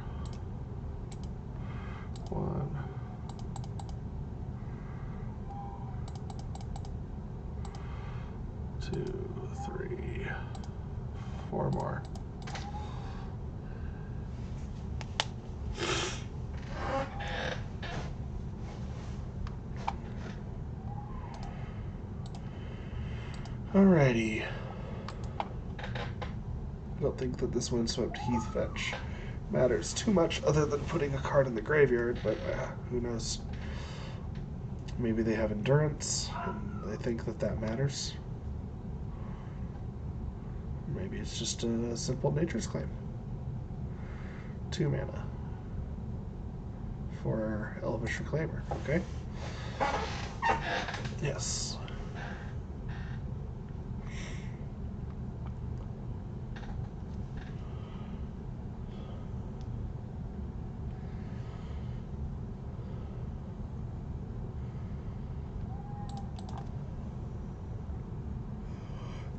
1, 2, 3, 4 more. Alrighty. I don't think that this Windswept Heath fetch matters too much other than putting a card in the graveyard, but who knows? Maybe they have Endurance and they think that that matters. Maybe it's just a simple Nature's Claim. 2 mana for Elvish Reclaimer, okay? Yes.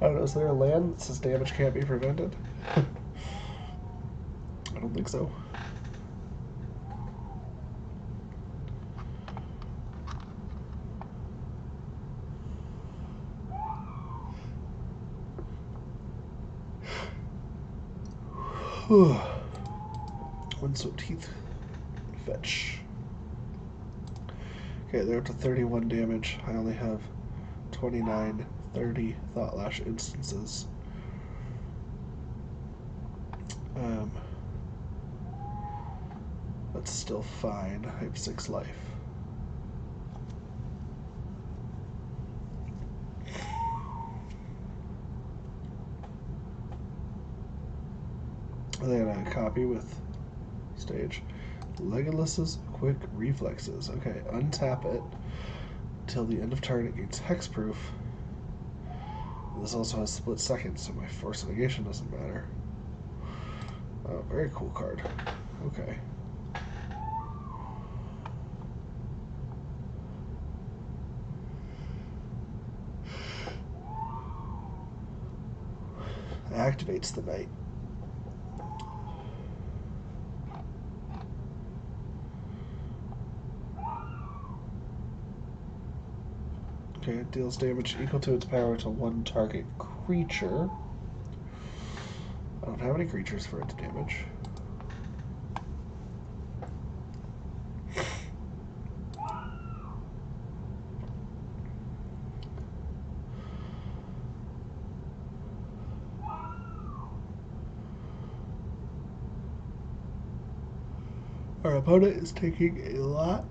I don't know, is there a land that says damage can't be prevented? I don't think so. Windswept Heath fetch. Okay, they're up to 31 damage. I only have 29, 30 Thought Lash instances. That's still fine. I have 6 life. And then I copy with stage. Legolas's Quick Reflexes. Okay, untap it. Till the end of turn, it gains hexproof. This also has split second, so my force negation doesn't matter. Oh, very cool card. Okay. Activates the knight. Okay, it deals damage equal to its power to one target creature. I don't have any creatures for it to damage. Our opponent is taking a lot.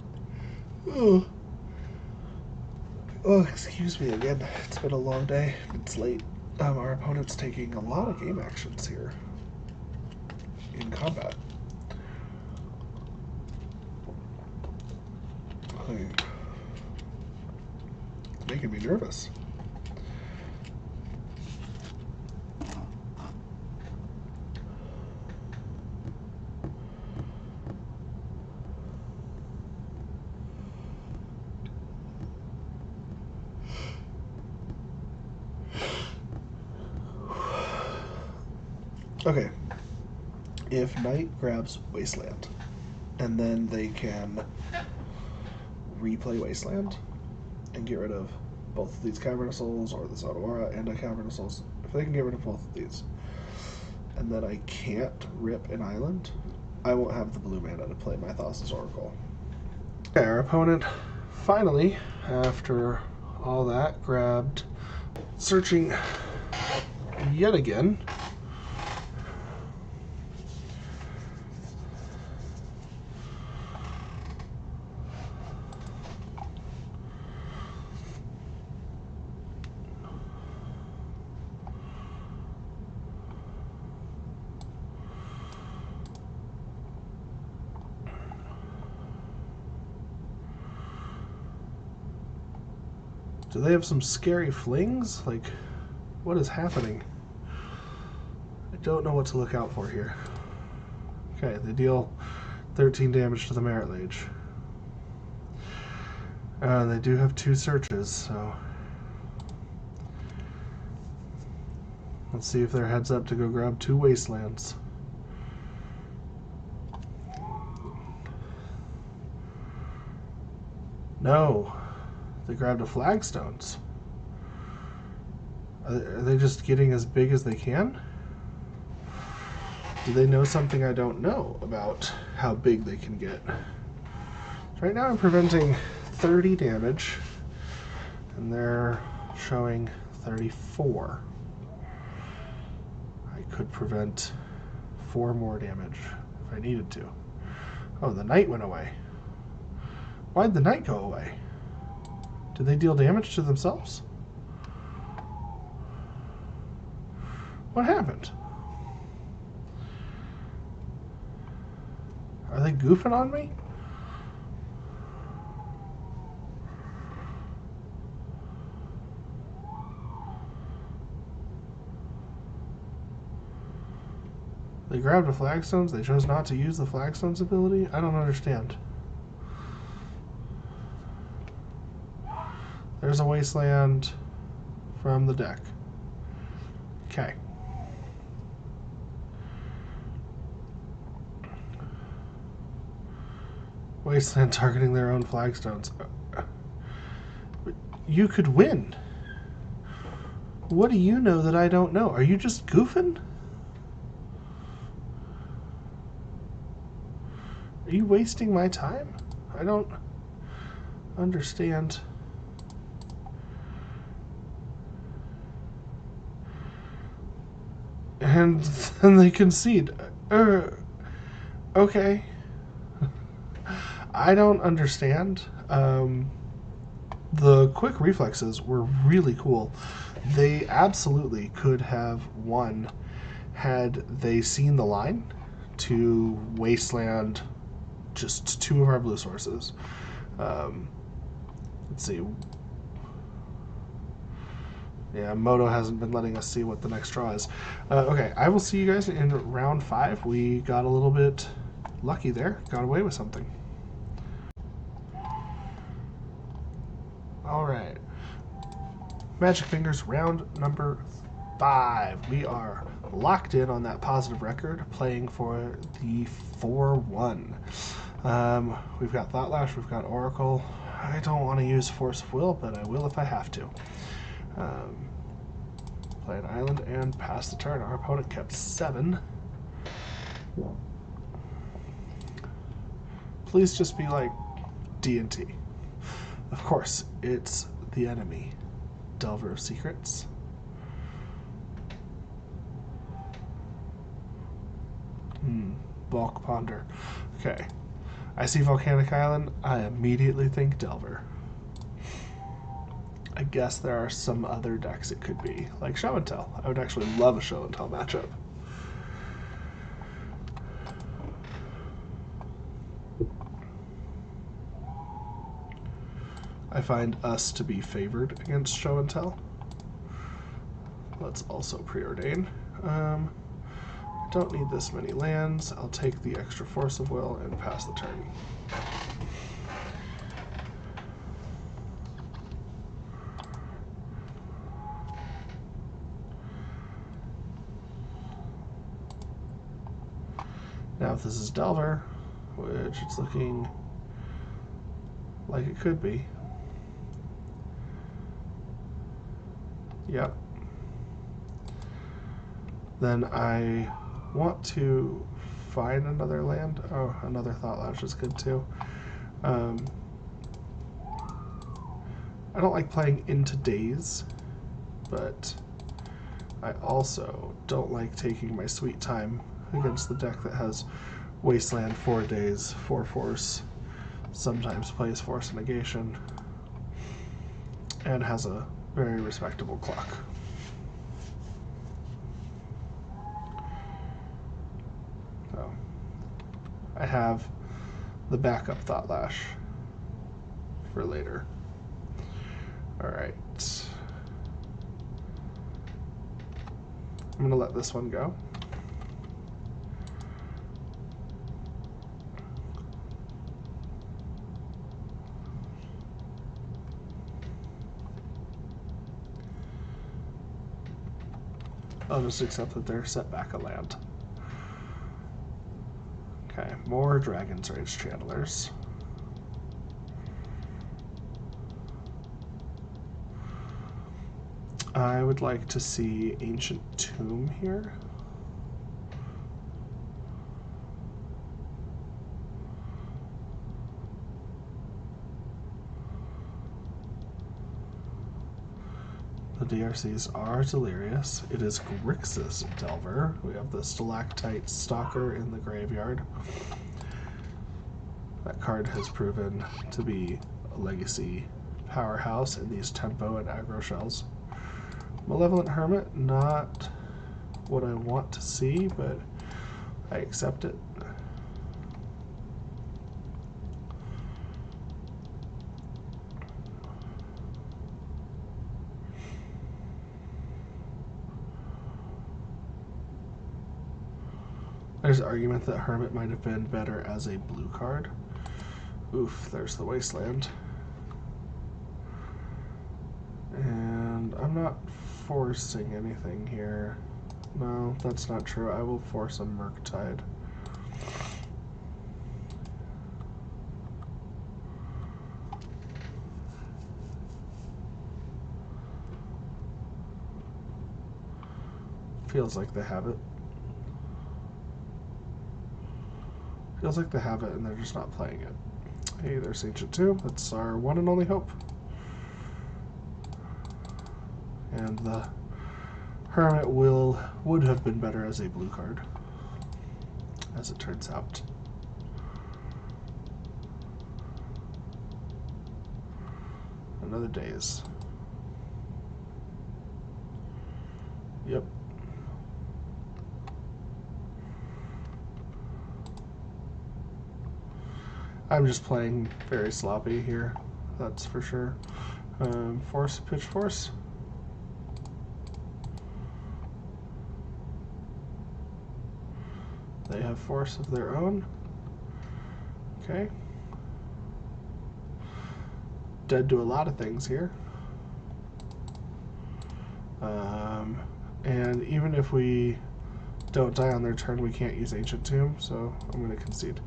Oh, excuse me again. It's been a long day. It's late. Our opponent's taking a lot of game actions here in combat. Making me nervous. Okay, if Knight grabs Wasteland, and then they can replay Wasteland and get rid of both of these Cavern Souls or this Otawara and a Cavern Souls, if they can get rid of both of these, and then I can't rip an island, I won't have the blue mana to play my Thassa's Oracle. Okay, our opponent finally, after all that, grabbed Searching yet again. Do they have some scary flings? Like, what is happening? I don't know what to look out for here. Okay, they deal 13 damage to the Merit Lage. They do have 2 searches, so let's see if they're heads up to go grab 2 Wastelands. No. They grabbed a Flagstones. Are they just getting as big as they can? Do they know something I don't know about how big they can get? Right now I'm preventing 30 damage, and they're showing 34. I could prevent 4 more damage if I needed to. Oh, the Knight went away. Why'd the Knight go away? Did they deal damage to themselves? What happened? Are they goofing on me? They grabbed a Flagstones. They chose not to use the Flagstones ability. I don't understand. There's a Wasteland from the deck. Okay. Wasteland targeting their own Flagstones. You could win. What do you know that I don't know? Are you just goofing? Are you wasting my time? I don't understand. And then they concede. Okay. I don't understand. The quick reflexes were really cool. They absolutely could have won had they seen the line to wasteland just 2 of our blue sources. Let's see. Yeah, Moto hasn't been letting us see what the next draw is. Okay, I will see you guys in round 5. We got a little bit lucky there. Got away with something. Alright. Magic Fingers round number 5. We are locked in on that positive record, playing for the 4-1. We've got Thought Lash, we've got Oracle. I don't want to use Force of Will, but I will if I have to. Play an island and pass the turn. Our opponent kept 7. Please just be like D&T. Of course, it's the enemy. Delver of Secrets. Bulk Ponder. Okay. I see Volcanic Island. I immediately think Delver. I guess there are some other decks it could be, like Show and Tell. I would actually love a Show and Tell matchup. I find us to be favored against Show and Tell. Let's also preordain. Don't need this many lands. I'll take the extra Force of Will and pass the turn. Now if this is Delver, which it's looking like it could be. Yep. Then I want to find another land. Oh, another Thought Lash is good too. I don't like playing into Daze, but I also don't like taking my sweet time against the deck that has Wasteland, 4 Daze, 4 Force, sometimes plays Force Negation, and has a very respectable clock. So I have the backup Thought Lash for later. Alright. I'm going to let this one go. I'll just accept that they're set back a land. Okay, more Dragon's Rage Channelers. I would like to see Ancient Tomb here. The DRCs are Delirious. It is Grixis Delver. We have the Stalactite Stalker in the graveyard. That card has proven to be a legacy powerhouse in these tempo and aggro shells. Malevolent Hermit, not what I want to see, but I accept it. There's an argument that Hermit might have been better as a blue card. Oof, there's the Wasteland. And I'm not forcing anything here. No, that's not true. I will force a Murktide. Feels like they have it. Feels like they have it and they're just not playing it. Hey, there's Ancient Tomb. That's our one and only hope. And the Hermit would have been better as a blue card, as it turns out. Another Daze. Yep. I'm just playing very sloppy here, that's for sure. Force, pitch, force. They have force of their own. Okay. Dead to a lot of things here. And even if we don't die on their turn, we can't use Ancient Tomb, so I'm going to concede.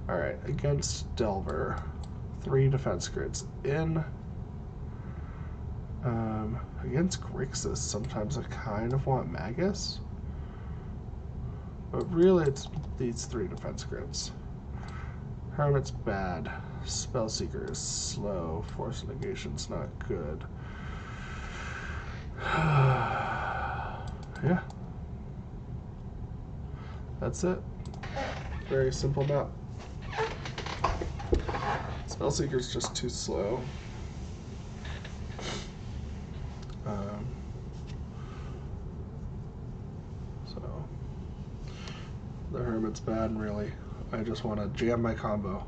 Alright, against Delver, 3 defense grids in. Against Grixis, sometimes I kind of want Magus, but really it's these 3 defense grids. Hermit's bad. Spellseeker is slow. Force Negation's not good. Yeah. That's it. Very simple map. Spellseeker's just too slow. So the Hermit's bad, and really I just want to jam my combo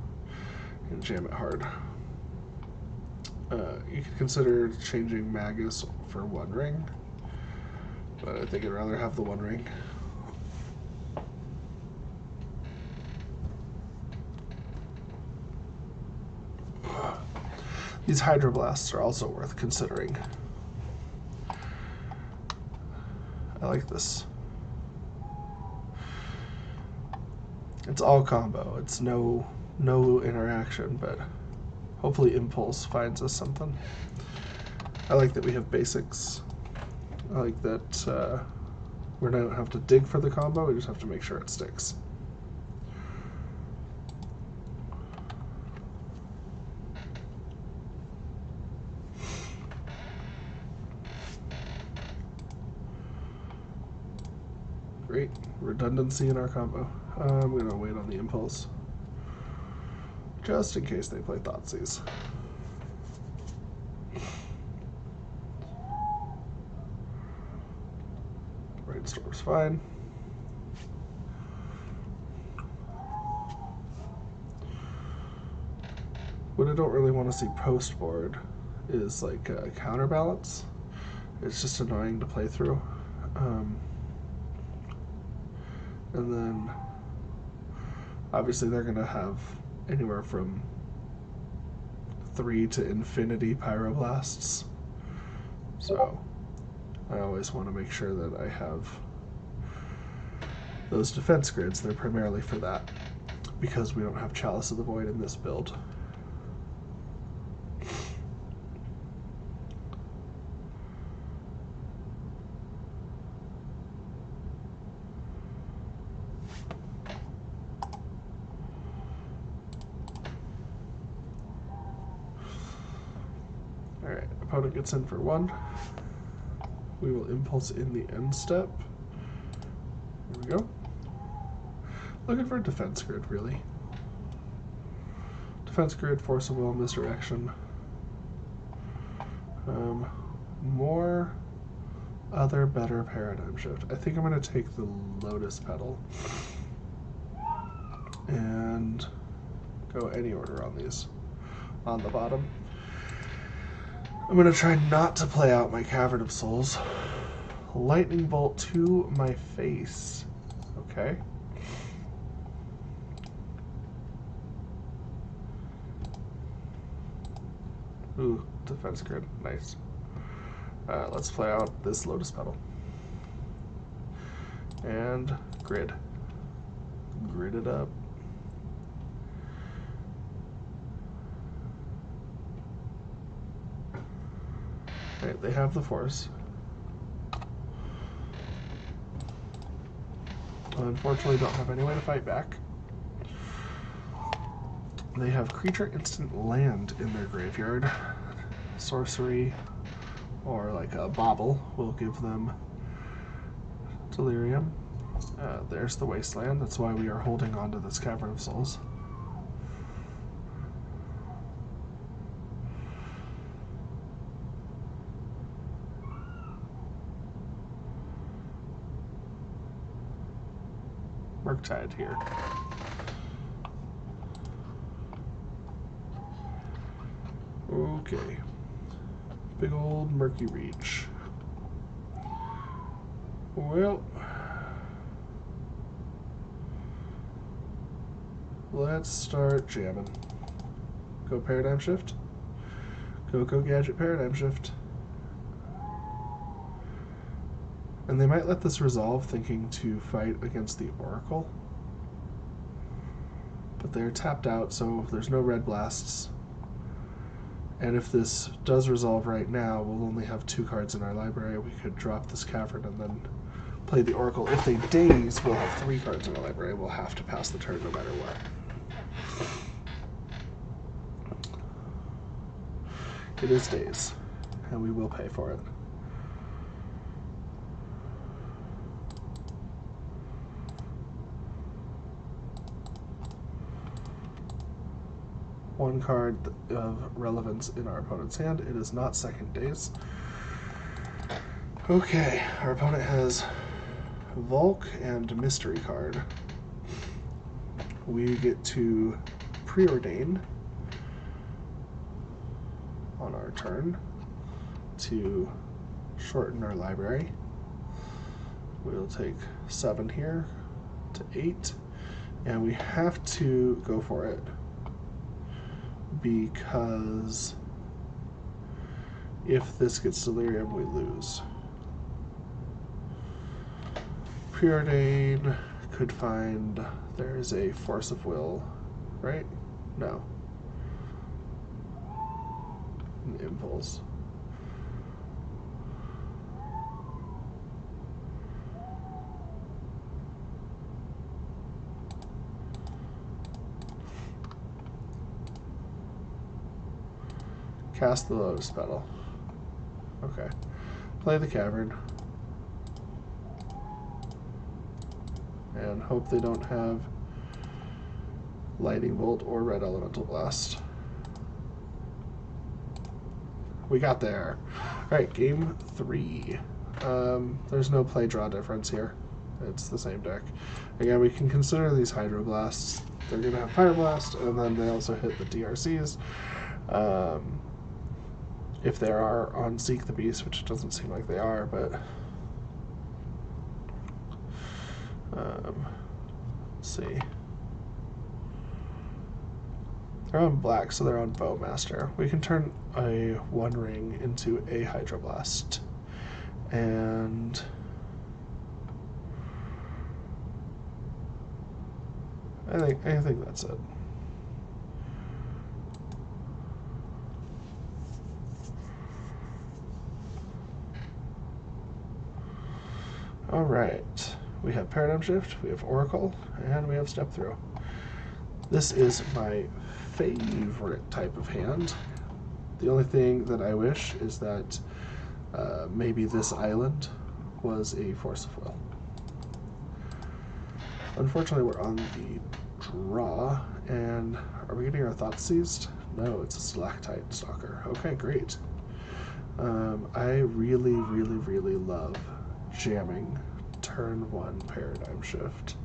and jam it hard. You could consider changing Magus for 1 ring, but I think I'd rather have the 1 ring. These Hydroblasts are also worth considering. I like this. It's all combo. It's no interaction, but hopefully Impulse finds us something. I like that we have basics. I like that we don't have to dig for the combo, we just have to make sure it sticks. Great. Redundancy in our combo. I'm going to wait on the Impulse, just in case they play Thoughtseize. Brainstorm's fine. What I don't really want to see post board is like a counterbalance. It's just annoying to play through. And then obviously they're going to have anywhere from 3 to infinity Pyroblasts. So I always want to make sure that I have those defense grids. They're primarily for that, because we don't have Chalice of the Void in this build. Alright, opponent gets in for 1. We will Impulse in the end step. Here we go. Looking for a defense grid, really. Defense grid, Force of Will, Misdirection. More other better paradigm shift. I think I'm going to take the Lotus Petal and go any order on these. On the bottom, I'm going to try not to play out my Cavern of Souls. Lightning Bolt to my face. Okay. Ooh, defense grid. Nice. Let's play out this Lotus Petal. And grid. Grid it up. Okay, they have the force. Unfortunately, don't have any way to fight back. They have creature instant land in their graveyard. Sorcery, or like a bauble, will give them delirium. There's the wasteland. That's why we are holding on to this Cavern of Souls. Murktide here. Okay. Big old Murky Reach. Well, let's start jamming. Go Paradigm Shift. Go Gadget Paradigm Shift. And they might let this resolve thinking to fight against the Oracle. But they're tapped out, so there's no red blasts. And if this does resolve right now, we'll only have 2 cards in our library. We could drop this Cavern and then play the Oracle. If they daze, we'll have 3 cards in our library. We'll have to pass the turn no matter what. It is daze, and we will pay for it. One card of relevance in our opponent's hand. It is not second daze. Okay, our opponent has Volk and Mystery card. We get to preordain on our turn to shorten our library. We'll take 7 here to 8, and we have to go for it because if this gets Delirium, we lose. Preordain could find there's a Force of Will, right? No. An Impulse. Cast the Lotus Petal. Okay. Play the Cavern. And hope they don't have Lightning Bolt or Red Elemental Blast. We got there. Alright, game 3. There's no play draw difference here. It's the same deck. Again, we can consider these Hydroblasts. They're going to have Fire Blast, and then they also hit the DRCs. If they are on Seek the Beast, which it doesn't seem like they are, but let's see. They're on black, so they're on Bowmaster. We can turn a 1-ring into a Hydroblast. And I think that's it. All right, we have Paradigm Shift, we have Oracle, and we have Step Through. This is my favorite type of hand. The only thing that I wish is that maybe this island was a Force of Will. Unfortunately, we're on the draw, and are we getting our thoughts seized? No, it's a Stalactite Stalker. Okay, great. I really, really, really love jamming turn 1 Paradigm Shift.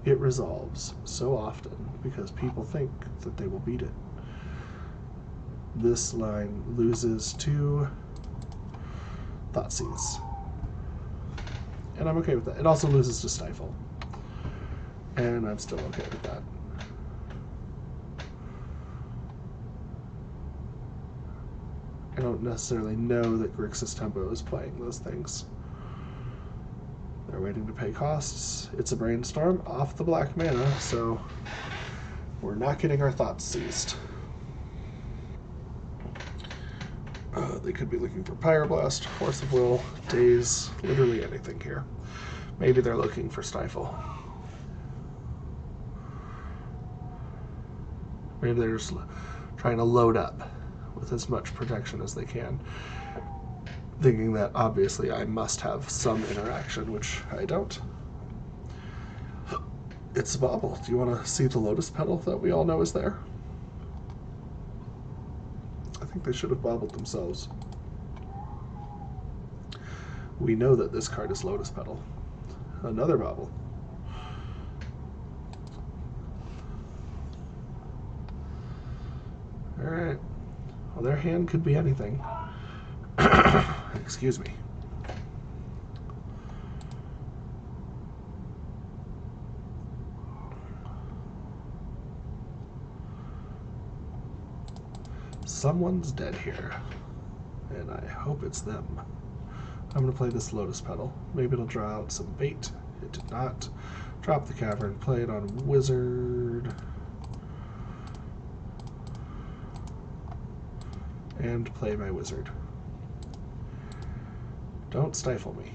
It resolves so often because people think that they will beat it. This line loses to Thoughtseize, and I'm okay with that. It also loses to Stifle, and I'm still okay with that. I don't necessarily know that Grixis Tempo is playing those things. They're waiting to pay costs. It's a Brainstorm off the black mana, so we're not getting our thoughts seized. They could be looking for Pyroblast, Force of Will, Daze, literally anything here. Maybe they're looking for Stifle. Maybe they're just trying to load up with as much protection as they can, thinking that obviously I must have some interaction, which I don't. It's a bauble. Do you want to see the Lotus Petal that we all know is there? I think they should have bobbled themselves. We know that this card is Lotus Petal. Another bubble. Alright. Well, their hand could be anything. Excuse me. Someone's dead here, and I hope it's them. I'm going to play this Lotus Petal. Maybe it'll draw out some bait. It did not. Drop the Cavern, play it on Wizard, and play my Wizard. Don't stifle me.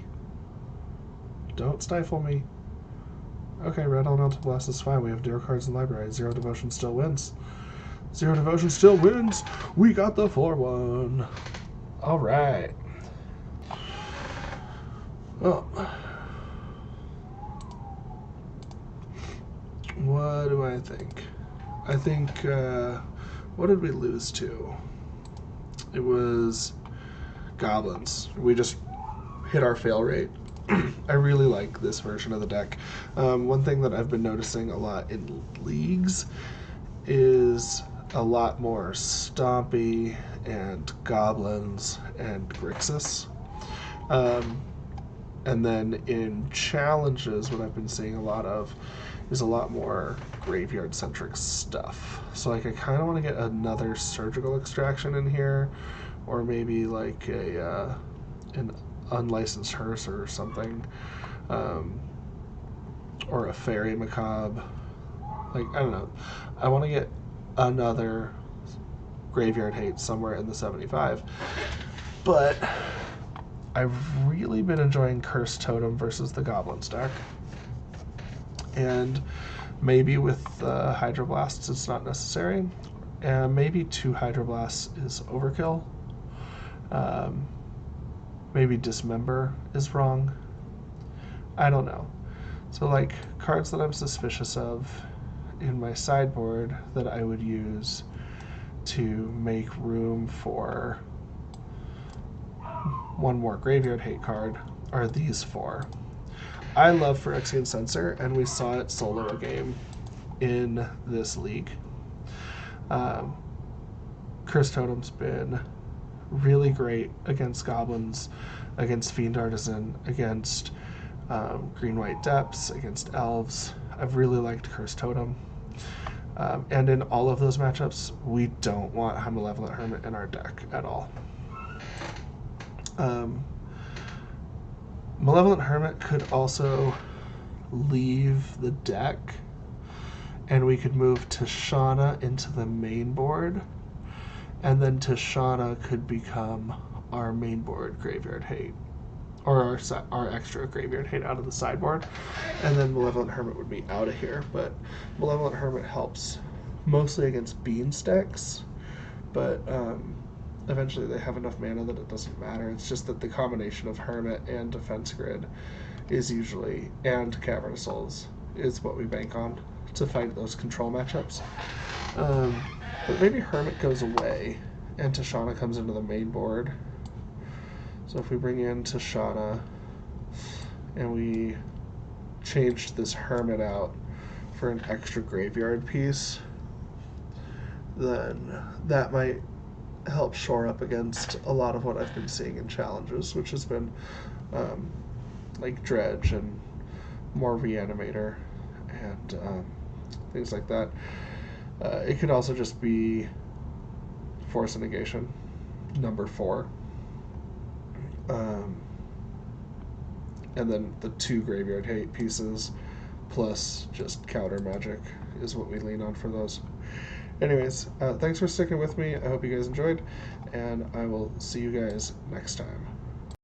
Don't stifle me. Okay, Red Elemental Blast is fine. We have 0 cards in library. 0 Devotion still wins. 0 Devotion still wins. We got the 4-1. All right. Well, what do I think? I think, what did we lose to? It was Goblins. We just hit our fail rate. I really like this version of the deck. One thing that I've been noticing a lot in leagues is a lot more Stompy and Goblins and Grixis. And then in challenges, what I've been seeing a lot of is a lot more graveyard-centric stuff. So like I kind of want to get another Surgical Extraction in here, or maybe like a an Unlicensed Hearse or something, or a Fairy Macabre. Like, I don't know. I want to get another Graveyard Hate somewhere in the 75. But I've really been enjoying Cursed Totem versus the Goblins deck. And maybe with Hydroblasts it's not necessary. And maybe 2 Hydroblasts is overkill. Maybe Dismember is wrong. I don't know. So like cards that I'm suspicious of in my sideboard that I would use to make room for one more Graveyard Hate card are these 4. I love Phyrexian Censor, and we saw it solo a game in this league. Cursed Totem's been really great against Goblins, against Fiend Artisan, against Green-White Depths, against Elves. I've really liked Cursed Totem. And in all of those matchups, we don't want Malevolent Hermit in our deck at all. Malevolent Hermit could also leave the deck, and we could move Tishana into the main board, and then Tishana could become our main board Graveyard Hate, or our extra Graveyard Hate out of the sideboard, and then Malevolent Hermit would be out of here. But Malevolent Hermit helps mostly against bean sticks, but eventually they have enough mana that it doesn't matter. It's just that the combination of Hermit and Defense Grid is usually, and Cavern of Souls, is what we bank on to fight those control matchups. But maybe Hermit goes away and Tishana comes into the main board. So if we bring in Tishana and we change this Hermit out for an extra graveyard piece, then that might help shore up against a lot of what I've been seeing in challenges, which has been like Dredge and more Reanimator and things like that. It could also just be Force of Negation, number 4. And then the 2 Graveyard Hate pieces plus just counter magic is what we lean on for those. Anyways, thanks for sticking with me. I hope you guys enjoyed, and I will see you guys next time.